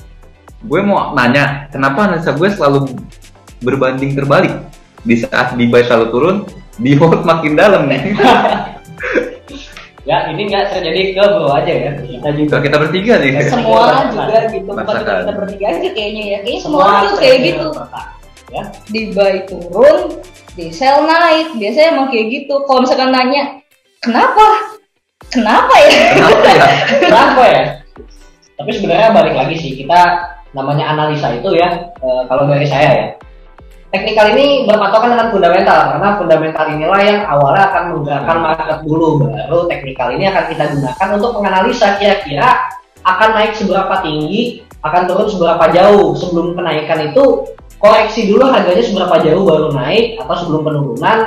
Gue mau nanya, kenapa analisa gue selalu berbanding terbalik? Di saat di buy selalu turun, di hold makin dalam nih. Ya ini nggak terjadi ke Bro aja ya. Kita juga. Kalau kita bertiga nih. Semua juga gitu, bukan Masakan. kita bertiga aja kayaknya ya. Kayaknya semua orang tuh kayak gitu. Ya. Di buy turun, di sell naik. Biasanya emang kayak gitu. Kalau misalkan nanya, kenapa? Kenapa ya? Kenapa ya? Tapi sebenarnya balik lagi sih, kita namanya analisa itu ya, kalau dari saya ya, teknikal ini berpatokan dengan fundamental, karena fundamental inilah yang awalnya akan menggerakkan market dulu, baru teknikal ini akan kita gunakan untuk menganalisa kira-kira akan naik seberapa tinggi, akan turun seberapa jauh. Sebelum kenaikan itu koreksi dulu harganya seberapa jauh baru naik, atau sebelum penurunan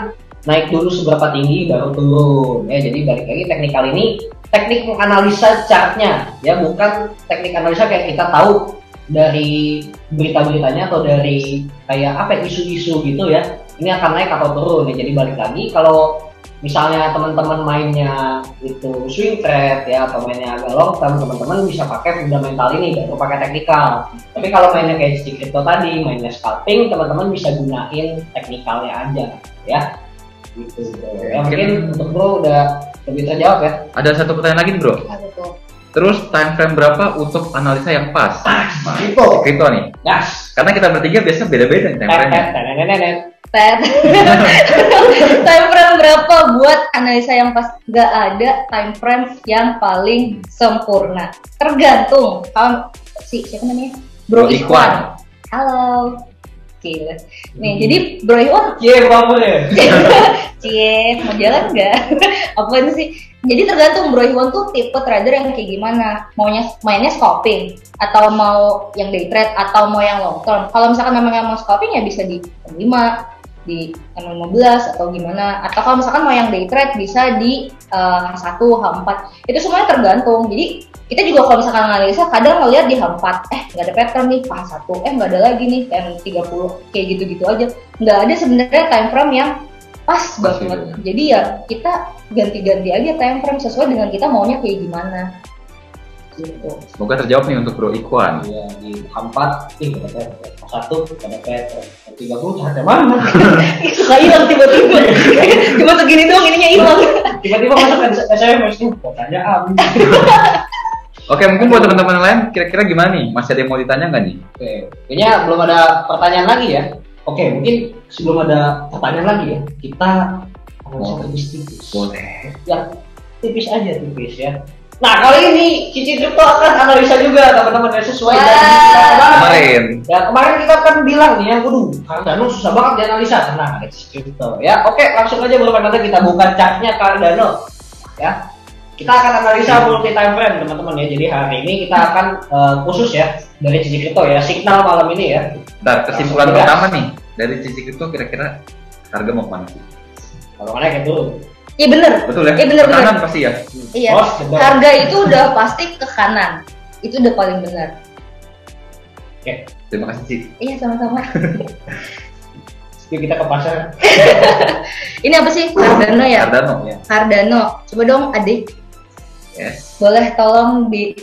naik dulu seberapa tinggi baru turun ya. Jadi balik lagi, teknikal ini teknik menganalisa chartnya ya, bukan teknik analisa kayak kita tahu dari berita-beritanya atau dari kayak apa isu-isu gitu ya, ini akan naik atau turun ya. Jadi balik lagi, kalau misalnya teman-teman mainnya itu swing trade ya, atau mainnya agak long term, teman-teman bisa pakai fundamental ini, baru pakai teknikal. Tapi kalau mainnya kayak di crypto tadi, mainnya scalping, teman-teman bisa gunain teknikalnya aja ya. Gitu ya, mungkin untuk Bro udah lebih terjawab ya. Ada satu pertanyaan lagi nih Bro. Terus time frame berapa untuk analisa yang pas? Kripto nih. Gas. Karena kita bertiga biasa beda-beda time frame-nya. Time frame berapa buat analisa yang pas? Gak ada time frame yang paling sempurna. Tergantung. Kalau siapa namanya? Bro Ikwan. Halo. Gila. Nih, jadi Bro Iwan Cie, mau jalan nggak? Apaan sih? Jadi tergantung Bro Iwan tuh tipe trader yang kayak gimana. Maunya mainnya scalping, atau mau yang day trade, atau mau yang long term. Kalau misalkan memang yang mau scalping ya bisa di 5, di 15 atau gimana. Atau kalau misalkan mau yang day trade bisa di H1, H4. Itu semuanya tergantung. Jadi kita juga kalau misalkan analisa kadang ngeliat di H4, nggak ada pattern nih, H1, nggak ada lagi nih, kayak 30, kayak gitu-gitu aja. Nggak ada sebenarnya time frame yang pas banget. Jadi ya kita ganti-ganti aja time frame sesuai dengan kita maunya kayak gimana. Gitu. Semoga terjawab nih untuk Bro Ikwan. Iya, di H4, ada H1, ada pattern. 30 ada mana? Suka hilang tiba-tiba. Cuma segini doang ininya hilang. Tiba-tiba masuk SMS nih, pertanyaan. Oke, mungkin buat teman-teman lain kira-kira gimana nih? Masih ada yang mau ditanya nggak nih? Oke, kayaknya belum ada pertanyaan lagi ya. Oke, mungkin sebelum ada pertanyaan lagi ya, kita analisa tipis. Boleh. Ya, tipis aja tipis ya. Nah, kali ini Cici Crypto akan analisa juga teman-teman ya, sesuai dengan kita kemarin. Ya, kemarin kita kan bilang nih ya, waduh, Cardano susah banget dianalisa. Nah, ada Cici Crypto ya. Oke, langsung aja nanti kita buka chartnya Cardano ya. Kita akan analisa multi time frame teman-teman ya. Jadi hari ini kita akan khusus ya dari Cici Crypto ya, signal malam ini ya. Nah, kesimpulan pertama nih dari Cici Crypto kira-kira harga mau kemana sih? Kalau naik itu. Iya bener. Betul ya? Iya bener. Kanan pasti ya. Iya. Harga itu udah pasti ke kanan. Itu udah paling benar. Oke, terima kasih Ci. Iya sama-sama. Yuk kita ke pasar. Ini apa sih? Cardano ya? Cardano ya. Cardano. Coba dong adik. Yes. Boleh tolong di.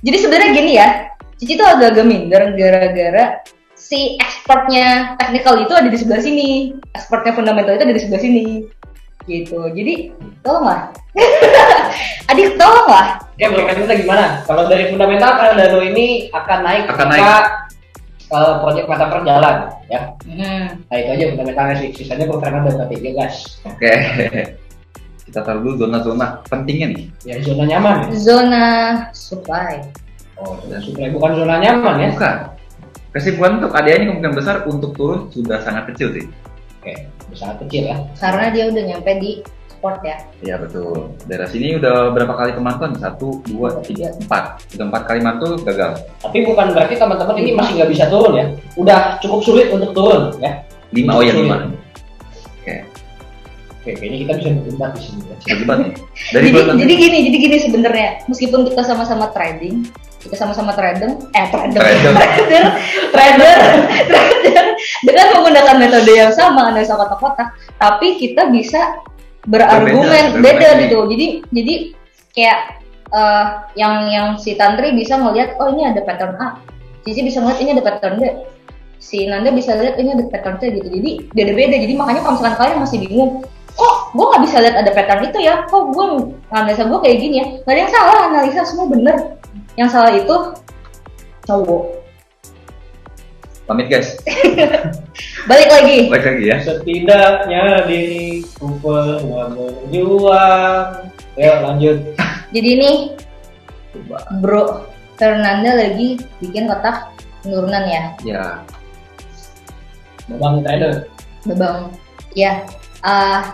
Jadi sebenarnya gini ya, Cici tuh agak minder gara-gara si ekspornya technical itu ada di sebelah sini, ekspornya fundamental itu ada di sebelah sini, gitu. Jadi tolonglah, adik tolonglah. Ya berkaitan kita gimana? Kalau dari fundamental Cardano ini akan naik ketika proyek metaverse jalan, ya. Nah itu aja fundamentalnya sih. Sisanya perkembangan data tiga gas. Oke. Kita taruh dulu zona-zona pentingnya nih. Ya zona nyaman. Zona supply. Oh, zona supply bukan zona nyaman ya? Bukan. kesimpulan untuk ADA ini kemungkinan besar untuk turun sudah sangat kecil sih. Oke, sangat kecil ya. Karena dia udah nyampe di sport ya. Iya betul. Daerah sini udah berapa kali pemantuan? 1, 2, 3, 4. Udah 4 kali mantul gagal. Tapi bukan berarti teman-teman ini masih nggak bisa turun ya. Udah cukup sulit untuk turun ya. 5, oh ya 5. Oke, kayaknya kita bisa berdebat di sini ya. Berdebat nih. Jadi gini sebenarnya, meskipun kita sama-sama trading, kita sama-sama trader dengan menggunakan metode yang sama, analisa kotak-kotak, tapi kita bisa berargumen beda gitu. Jadi kayak yang si Tantri bisa ngelihat, oh ini ada pattern A, Cici bisa ngelihat ini ada pattern B, si Nanda bisa lihat ini ada pattern C gitu. Jadi beda-beda. Jadi makanya kalau misalkan kalian masih bingung, kok gue nggak bisa lihat ada pattern itu ya, kok gue analisa gue kayak gini ya, nggak ada yang salah, analisa semua bener. Yang salah itu cowok. Pamit guys. Balik lagi Ya. Setidaknya diriku pernah berjuang. Ayo lanjut. Jadi nih Bro Fernanda lagi bikin kotak penurunan ya. Ya. Babang trader. Babang. Ya.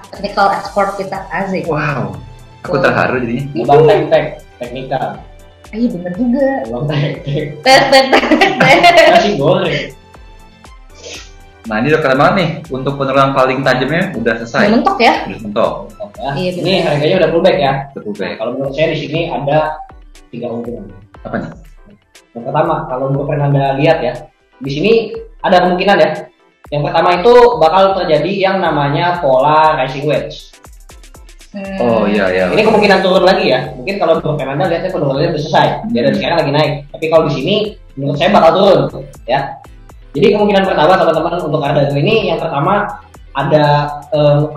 Technical export kita asik. Wow. Aku terharu jadinya. Babang teknikal. Iya bener juga. Babang tek. Masih goreng. Nah ini udah keren banget nih. Untuk penurunan paling tajamnya udah selesai. Udah mentok ya? Udah mentok. Ya. Iya, ini harganya udah pullback ya. Udah pullback. Kalau menurut saya di sini ada 3 kemungkinan. Apa nih? Yang pertama, kalau untuk Anda lihat ya, di sini ada kemungkinan ya. Yang pertama itu bakal terjadi yang namanya pola rising wedge. Oh iya. Ini kemungkinan turun lagi ya. Mungkin kalau untuk Anda lihatnya penurunannya udah selesai. Dia dari sekarang lagi naik. Tapi kalau di sini menurut saya bakal turun ya. Jadi kemungkinan pertama teman-teman untuk Cardano ini yang pertama ada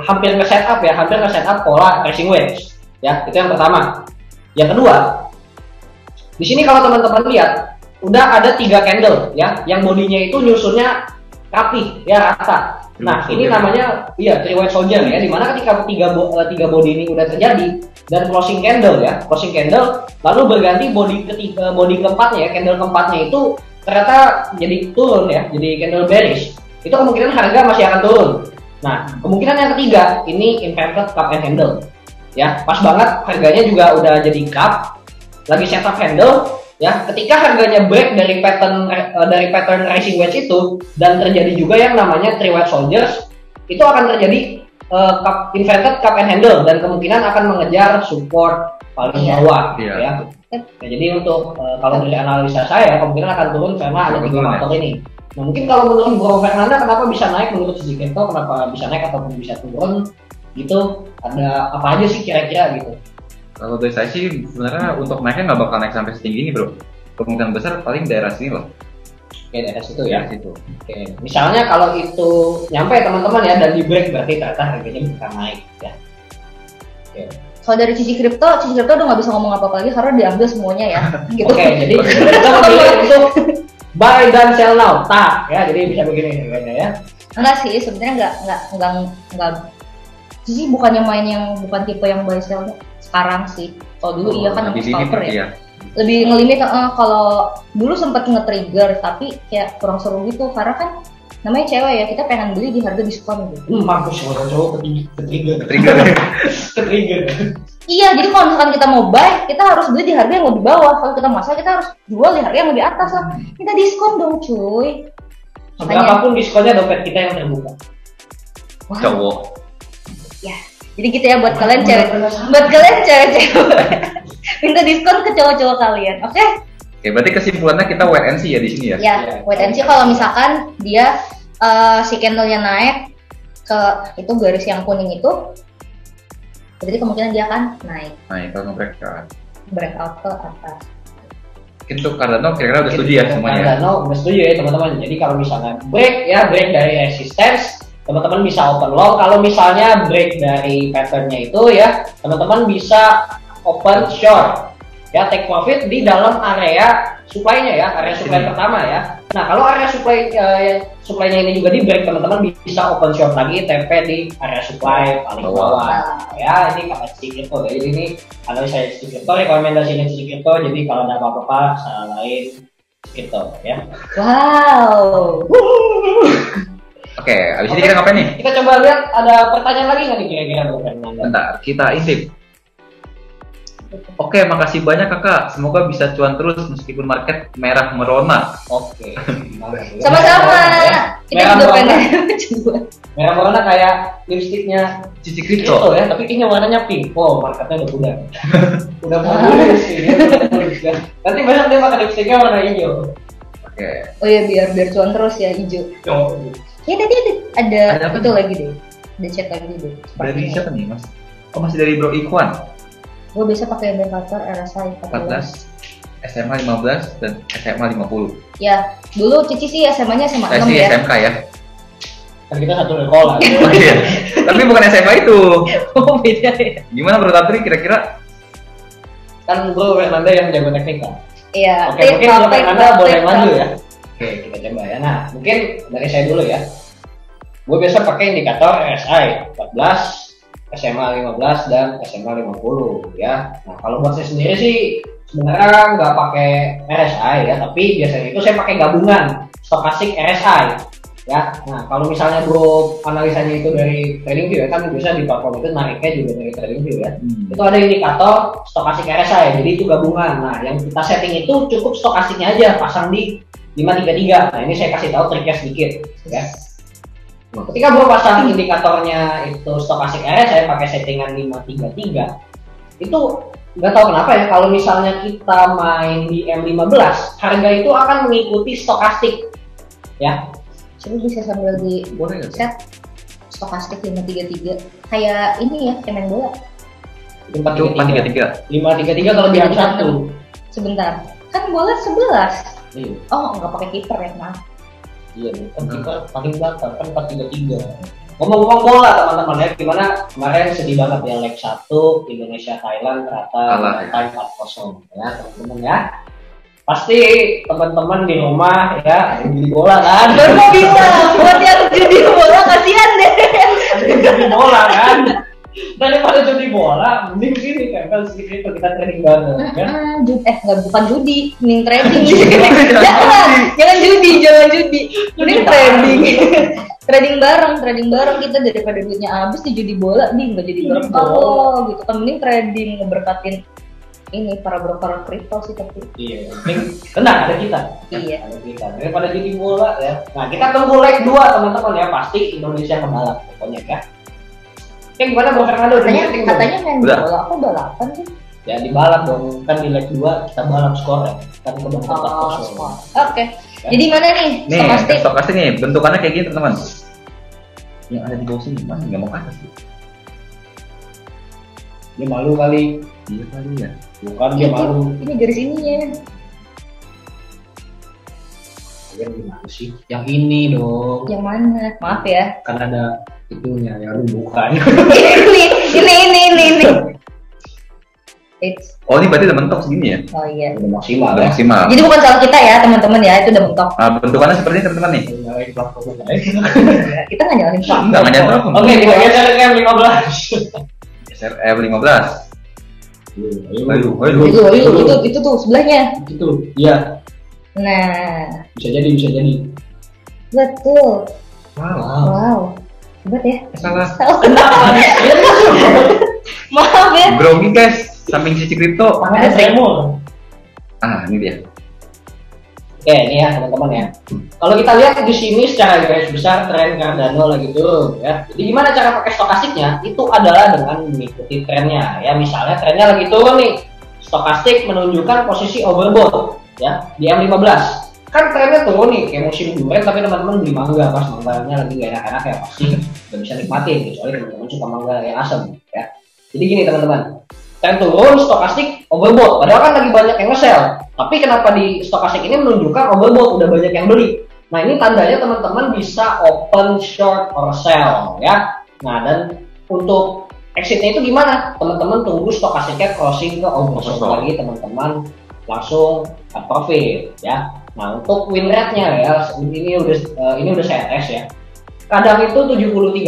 hampir nge-setup ya, hampir nge-setup pola rising wedge ya. Itu yang pertama. Yang kedua, di sini kalau teman-teman lihat udah ada 3 candle ya, yang bodinya itu nyusunnya rapi ya, rata. Nah, ini namanya three white soldier ya, dimana ketika tiga body ini udah terjadi dan closing candle ya, closing candle lalu berganti body keempatnya ya, candle keempatnya itu ternyata jadi turun ya, jadi candle bearish. Itu kemungkinan harga masih akan turun. Nah, kemungkinan yang ketiga ini inverted cup and handle ya, pas banget harganya juga udah jadi cup, lagi setup handle ya. Ketika harganya break dari pattern rising wedge itu dan terjadi juga yang namanya three white soldiers, itu akan terjadi inverted cup and handle dan kemungkinan akan mengejar support paling bawah ya. Nah, jadi untuk kalau dari analisa saya kemungkinan akan turun karena ada 3 faktor ini. Nah, mungkin kalau menurut Bro Fernanda kenapa bisa naik, menurut Cici Crypto kenapa bisa naik ataupun bisa turun gitu, ada apa aja sih kira-kira gitu? Kalau dari saya sih sebenarnya untuk naiknya nggak bakal naik sampai setinggi ini bro. Kemungkinan besar paling daerah sini loh. Oke, daerah situ ya. Situ. Oke, misalnya kalau itu nyampe teman-teman ya dan di break berarti ternyata harganya bisa naik ya. Oke. Kalau dari Cici Crypto udah nggak bisa ngomong apa-apa lagi karena diambil semuanya ya. Gitu. Oke, jadi kita memilih untuk buy dan sell now, tak ya. Jadi bisa begini harganya ya. Enggak sih, sebenarnya enggak. Cici bukannya main yang bukan tipe yang buy sell sekarang sih. Kalau dulu iya kan lebih scalper ya. Iya. Lebih ngelimit kalau dulu sempat nge-trigger tapi kayak kurang seru gitu karena kan namanya cewek ya, kita pengen beli di harga diskon gitu. Mampus orang cowok ke-trigger. Iya, jadi kalau misalkan kita mau buy, kita harus beli di harga yang lebih bawah. Kalau kita masuk, kita harus jual di harga yang lebih atas lah. Kita diskon dong, cuy. Berapapun diskonnya, dompet kita yang terbuka. Wow. Cowok. Ya, jadi gitu ya buat kalian cewek-cewek. Minta diskon ke cowok-cowok kalian, oke? Oke, berarti kesimpulannya kita wait and see ya di sini ya? Ya, wait and see kalau misalkan dia si candle-nya naik ke itu garis yang kuning itu, berarti kemungkinan dia akan naik. Naik kalau breakout ke atas. Untuk Cardano kira-kira udah setuju ya semuanya? Cardano udah setuju ya teman-teman. Jadi kalau misalnya break dari resistance, teman-teman bisa open long. Kalau misalnya break dari patternnya itu ya, teman-teman bisa open short. Ya, take profit di dalam area supply-nya ya, area supply pertama ya. Nah, kalau area supply-nya ini juga di break, teman-teman bisa open short lagi, TP di area supply paling bawah. Ya, ini kata Cici Crypto. Jadi ini analisa Cici Crypto, rekomendasinya Cici Crypto. Jadi kalau ada apa-apa, salah lain gitu ya. Wow. Oke, abis ini kita ngapain nih? Kita coba lihat ada pertanyaan lagi nggak nih kira-kira Bro Fernanda? Bentar, kita intip. Oke, makasih banyak kakak. Semoga bisa cuan terus meskipun market merah merona. Oke. Sama-sama. Kita Merah juga merona. pengen. Merah merona kayak lipstiknya Cici kripto kripto. ya, tapi kayaknya warnanya pink. Oh, marketnya udah pudar. Udah mulus sih. Dia udah mulus kan. Nanti besok dia pakai lipstiknya warna hijau. Oke. Oh iya, biar cuan terus ya, hijau. Oh. Ya tadi ada Ada apa itu nih? lagi deh. Ada chat lagi deh. Dari siapa nih mas? Oh masih dari Bro Ikhwan. Gue biasa pakai indikator RSI 14, SMA 15 dan SMA 50. Ya, dulu Cici sih SMA-nya SMA Saya 6 sih ya. SMK ya. Kan kita satu sekolah. Oh iya. Tapi bukan SMA itu. Oh beda ya. Gimana Bro Tatri kira-kira? Kan Bro Fernanda yang jago teknika. Iya. Oke, mungkin Bro Fernanda boleh maju ya. ya. Oke, kita coba ya. Nah, mungkin dari saya dulu ya. Gue biasa pakai indikator RSI 14, SMA 15 dan SMA 50 ya. Nah, kalau buat saya sendiri sih sebenarnya nggak pakai RSI ya, tapi biasanya itu saya pakai gabungan stokastik RSI ya. Nah, kalau misalnya bro analisanya itu dari TradingView ya, kan bisa di platform itu nariknya juga dari TradingView ya. Itu ada indikator stokastik RSI, jadi itu gabungan. Nah, yang kita setting itu cukup stokastiknya aja, pasang di 533. Nah, ini saya kasih tahu triknya sedikit ya. Nah, ketika bro pasang indikatornya itu stokastik RSI, saya pakai settingan 533. Itu nggak tahu kenapa ya, kalau misalnya kita main di M15, harga itu akan mengikuti stokastik ya. Coba bisa sambil di Boleh nggak? set stokastik 533 kayak ini ya, kayak main bola. Itu 433. 533 kalau di satu. Sebentar, kan bola 11. Iya, Oh, nggak pakai kiper ya, maaf. iya, kan kita paling belakang kan 433. Ngomong-ngomong bola teman-teman ya, gimana kemarin sedih banget ya leg 1 Indonesia Thailand ternyata Kalah, ya. time 4-0 ya teman-teman ya. Pasti teman-teman di rumah ya beli bola kan. Baru mau bisa buat yang judi bola, kasihan deh. Judi bola kan. Daripada judi bola, mending sini tempel sedikit itu kita trading bareng ya. Bukan judi, mending trading. Jangan judi. Mending trading. trading bareng kita daripada duitnya habis di judi bola, nih nggak jadi berkah loh, gitu kan. Mending trading, ngeberkatin ini para broker kripto sih tapi. Iya, tenang ada kita. Iya. Ada kita. Daripada judi bola ya. Nah, kita tunggu leg 2 teman-teman ya, pasti Indonesia kebalap pokoknya ya. Oke, gimana Bro Fernando? Katanya main Udah. bola, aku balapan sih. Ya dibalap dong, kan di leg 2 kita balap skor ya. Kan ke bawah Oh, oke. Jadi mana nih? Nih, Stokastik. stokastik nih, bentukannya kayak gini teman-teman. Yang ada di bawah sini, mas nggak mau ke atas sih. Dia malu kali. Iya kali ya. Bukan dia malu. Ini garis ininya. Kalian gimana sih? Yang ini dong. Yang mana? Maaf ya. Kan ada itunya ya, bukan. ini. It's, Oh ini berarti udah mentok segini ya? oh iya. Udah maksimal Udah ya. maksimal. Jadi bukan salah kita ya teman-teman ya, itu udah mentok. Bentukannya seperti ini teman-teman nih. Kita nggak nyalahin pak. Enggak nggak nyata. Oke, kita geser ke M15. SRF 15. Aduh. Itu tuh sebelahnya. Itu, iya. Nah, Bisa jadi. betul. Wow. Wow. Hebat ya. Salah. Maaf ya. Grogi guys, samping sisi kripto. Tangannya tremor. Ah ini dia. Oke, ini ya teman-teman ya. Kalau kita lihat di sini secara garis besar tren Cardano lagi turun ya. Jadi gimana cara pakai stokastiknya? Itu adalah dengan mengikuti trennya ya. Misalnya trennya lagi turun nih, stokastik menunjukkan posisi overbought ya di M15. Kan trennya turun nih kayak musim durian, tapi teman-teman beli mangga pas mangganya lagi gak enak-enak ya pasti nggak bisa nikmatin kecuali teman-teman suka mangga yang asam ya. Jadi gini teman-teman, tren turun stokastik overbought, padahal kan lagi banyak yang nge-sell, tapi kenapa di stokastik ini menunjukkan overbought, udah banyak yang beli. Nah ini tandanya teman-teman bisa open short or sell ya. Nah dan untuk exitnya itu gimana? Teman-teman tunggu stokastiknya crossing ke oversold lagi, teman-teman langsung cut profit ya. Nah untuk win rate-nya ya, ini udah saya tes ya. Kadang itu 70-30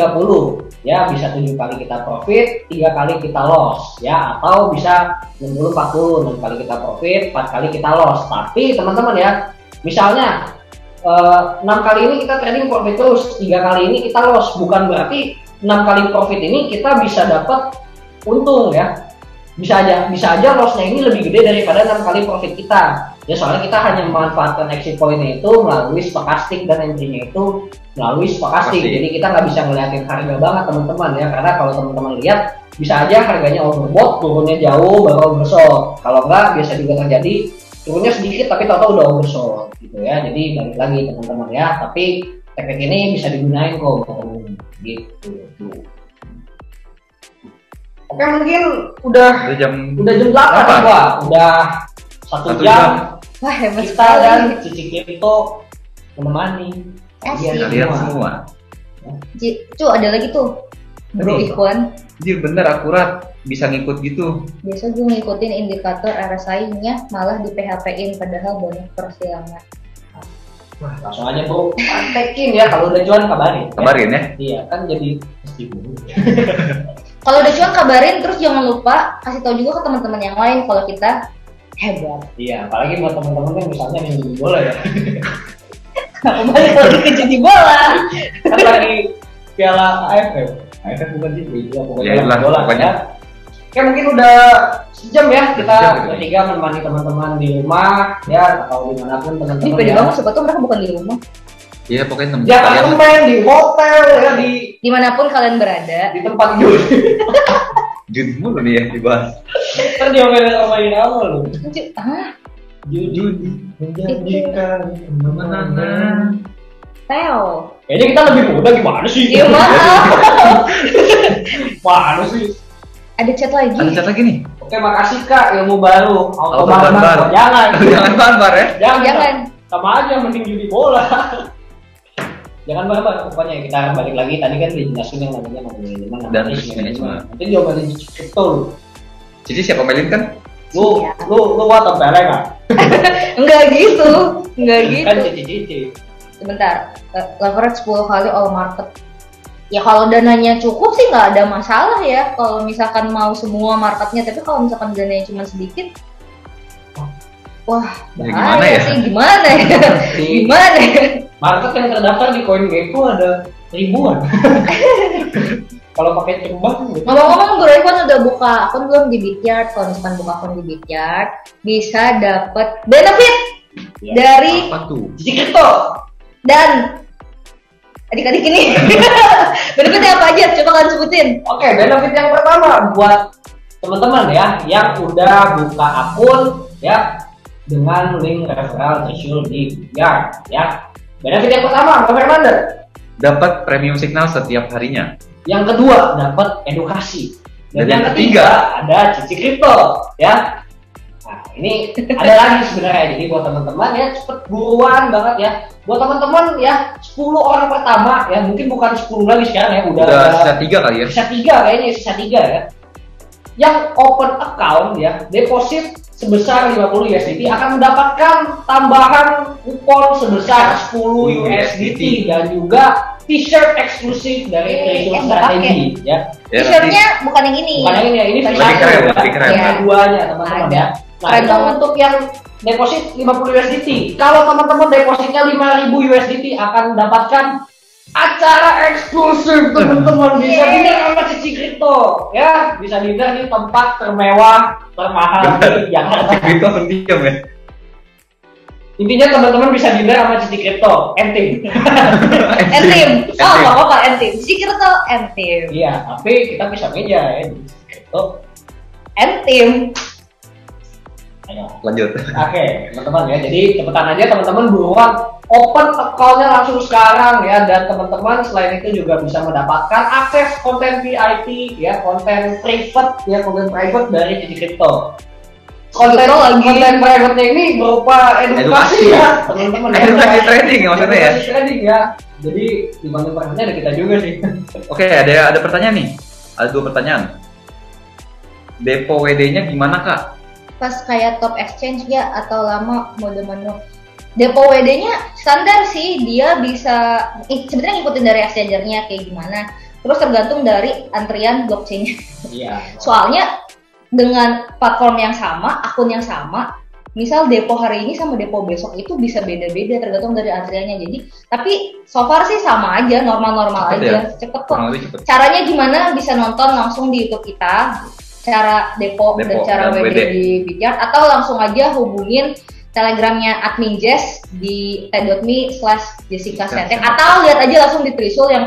ya, bisa 7 kali kita profit, 3 kali kita loss ya, atau bisa 60-40, 6 kali kita profit, 4 kali kita loss. Tapi teman-teman ya, Misalnya 6 kali ini kita trading profit terus, 3 kali ini kita loss, bukan berarti 6 kali profit ini kita bisa dapat untung ya. Bisa aja lossnya ini lebih gede daripada 6 kali profit kita. Ya soalnya kita hanya memanfaatkan exit point-nya itu melalui stochastic dan entry-nya itu melalui stochastic. Jadi kita nggak bisa ngeliatin harga banget teman-teman ya, karena kalau teman-teman lihat bisa aja harganya overbought, turunnya jauh baru oversold. Kalau nggak biasa juga terjadi turunnya sedikit tapi tahu-tahu udah oversold gitu ya. Jadi balik lagi teman-teman ya, tapi teknik ini bisa digunain kok gitu. Oke, mungkin udah jam 8 Pak. Udah 1 jam. Wah, hebat kita sekali. dan Cici Crypto menemani kalian semua. Cu, ada lagi tuh Bro Ikhwan. Jadi bener akurat bisa ngikut gitu. Biasa gue ngikutin indikator RSI-nya malah di PHP-in padahal banyak persilangan. Wah, langsung aja Bro, praktekin ya, kalau udah cuan kabarin ya. Iya, kan jadi mesti dulu. Kalau udah cuan kabarin, terus jangan lupa kasih tahu juga ke teman-teman yang lain kalau kita hebat. Iya, apalagi buat teman-teman yang misalnya yang judi bola ya. Balik lagi ke judi bola. Kan lagi Piala AFF bukan sih, itu pokoknya bola ya. Oke, mungkin udah sejam ya kita bertiga menemani teman-teman di rumah ya, atau dimanapun teman-teman. Ini pede banget, siapa tuh mereka bukan di rumah. Iya, pokoknya di apartemen, di hotel ya, dimanapun kalian berada, di tempat judi. Judi mulu nih ya dibahas. Kan diomelin awal loh. Judi menjadikan kemenangan. Teo. Kayaknya kita lebih muda, gimana sih? Iya, maaf. Mana sih? Ada chat lagi. Ada chat lagi nih. Oke, makasih Kak, ilmu baru. Auto barbar. Jangan barbar ya. Jangan. Sama aja mending judi bola. Jangan barbar, pokoknya kita balik lagi tadi kan dijelasin yang namanya manajemen dan manajemen. Nanti diomelin crypto lu. Jadi siapa melin kan? Lu what peleng nggak? Enggak gitu. Kan cici. Sebentar, leverage 10 kali all market. Ya kalau dananya cukup sih nggak ada masalah ya. Kalau misalkan mau semua marketnya, tapi kalau misalkan dananya cuma sedikit, wah, gimana ya? Gimana ya? Market yang terdaftar di CoinGecko ada ribuan. Kalau pakai cembang gitu. Ngomong-ngomong, Bro Ikhwan udah buka akun belum di Bityard? Kalau misalkan buka akun di Bityard, bisa dapat benefit dari Cici Crypto dan adik-adik ini. Benefitnya apa aja? Coba kalian sebutin. Oke, benefit yang pertama buat teman-teman ya yang udah buka akun ya dengan link referral Trishul di Bityard ya. Benefit yang pertama, Pak Fernando, dapat premium signal setiap harinya. Yang kedua, dapat edukasi. Dan yang ketiga, ada Cici Crypto ya. Nah, ini ada lagi sebenarnya. Jadi buat teman-teman ya, cepet buruan banget ya. Buat teman-teman ya, 10 orang pertama ya, mungkin bukan 10 lagi sekarang ya, udah sisa 3 kali ya. Sisa 3 ya. Yang open account ya, deposit sebesar 50 USDT akan mendapatkan tambahan kupon sebesar 10 USDT dan juga t-shirt eksklusif dari Trishul Strategy ya. T-shirtnya bukan yang ini. Bukan yang ini ya, ini lebih keren. Ada duanya teman-teman ya. Nah, itu untuk yang deposit 50 USDT. Kalau teman-teman depositnya 5.000 USDT akan mendapatkan acara eksklusif teman-teman, bisa dinner sama Cici Crypto ya, bisa dinner di tempat termewah termahal di Jakarta. Crypto pendiam ya. Intinya teman-teman bisa dinner sama Cici Crypto, entim. Oh nggak apa-apa entim. Cici Crypto entim. Iya, tapi kita bisa meja ya di Cici Crypto entim. Ayo lanjut. Oke, teman-teman ya, jadi cepetan aja teman-teman buruan open account-nya langsung sekarang ya, dan teman-teman selain itu juga bisa mendapatkan akses konten VIP ya, konten private dari Cici Crypto. Konten private-nya ini berupa edukasi ya, teman-teman. Edukasi trading ya maksudnya ya. Edukasi trading ya. Jadi di konten private-nya ada kita juga sih. Oke, ada pertanyaan nih. Ada 2 pertanyaan. Depo WD-nya gimana, Kak? Pas kayak top exchange ya atau lama mode manual? Depo WD-nya standar sih, dia bisa sebenarnya ngikutin dari exchange-nya kayak gimana. Terus tergantung dari antrian blockchain-nya. Iya. Soalnya dengan platform yang sama, akun yang sama, misal depo hari ini sama depo besok itu bisa beda-beda tergantung dari antriannya. Jadi tapi so far sih sama aja, normal-normal aja, cepet kok. Caranya gimana? Bisa nonton langsung di YouTube kita, cara depo dan cara WD di Bikyard, atau langsung aja hubungin Telegramnya admin Jess di t.me/Jessica Senteng, atau lihat aja langsung di Trisul yang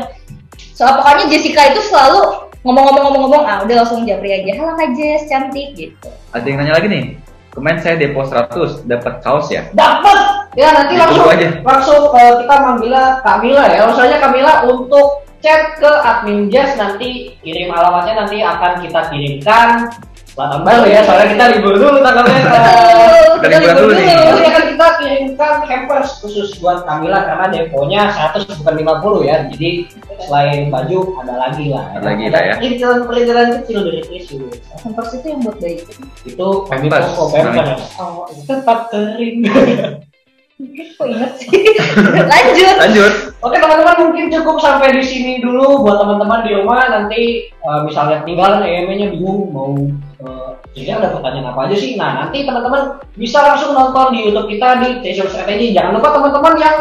pokoknya Jessica itu selalu ngomong-ngomong, udah langsung japri aja, halo Kak Jess, cantik gitu. Ada yang nanya lagi nih, kemarin saya depo 100 dapat kaos ya? Dapat ya, nanti langsung kita manggilnya Kamila ya. Misalnya Kamila untuk chat ke admin Jess, nanti kirim alamatnya, nanti akan kita kirimkan selatan baru ya, soalnya kita libur dulu tanggalnya. Kita libur dulu nih. Nanti akan kita kirimkan hampers khusus buat Kamila karena deponya 100 bukan 50 ya. Jadi selain baju ada lagi lah. Ada lagi lah ya. Perintilan kecil dari tisu. Hampers itu yang buat bayi itu Pampers. Oh, tetap kering. Kok inget sih? Lanjut. Oke teman-teman, mungkin cukup sampai di sini dulu buat teman-teman di rumah. Nanti misalnya tinggalan EME-nya bingung mau jadi ada pertanyaan apa aja sih. Nah nanti teman-teman bisa langsung nonton di YouTube kita di T-Shirt Strategy. Jangan lupa teman-teman yang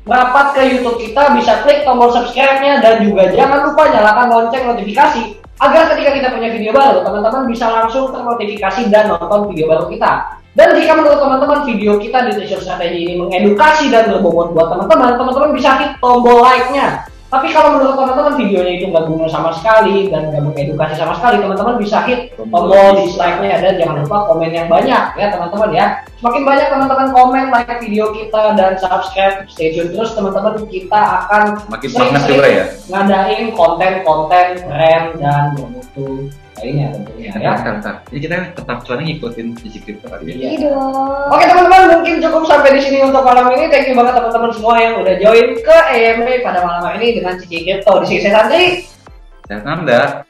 merapat ke YouTube kita bisa klik tombol subscribe-nya, dan juga jangan lupa nyalakan lonceng notifikasi agar ketika kita punya video baru teman-teman bisa langsung ternotifikasi dan nonton video baru kita. Dan jika menurut teman-teman video kita di T-Shirt Strategy ini mengedukasi dan berbobot buat teman-teman bisa hit tombol like-nya. Tapi kalau menurut teman-teman videonya itu nggak guna sama sekali dan nggak mengedukasi sama sekali, teman-teman bisa hit tombol dislike-nya, dan jangan lupa komen yang banyak ya teman-teman ya. Semakin banyak teman-teman komen, like video kita, dan subscribe, stay tune terus teman-teman, kita akan makin semangat juga ya ngadain konten-konten keren dan bermutu lainnya tentunya ya. Bentar. Ini kita tetap soalnya ngikutin sisi kripto kali ya. Iya. Oke teman-teman, mungkin cukup sampai di sini untuk malam ini. Thank you banget teman-teman semua yang udah join ke EME pada malam hari ini dengan Cici Kripto. Di sini saya Santri. Saya Nanda.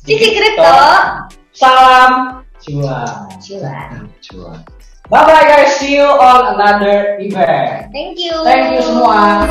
Cici Kripto. Salam cuan. Bye bye guys, see you on another event. Thank you semua.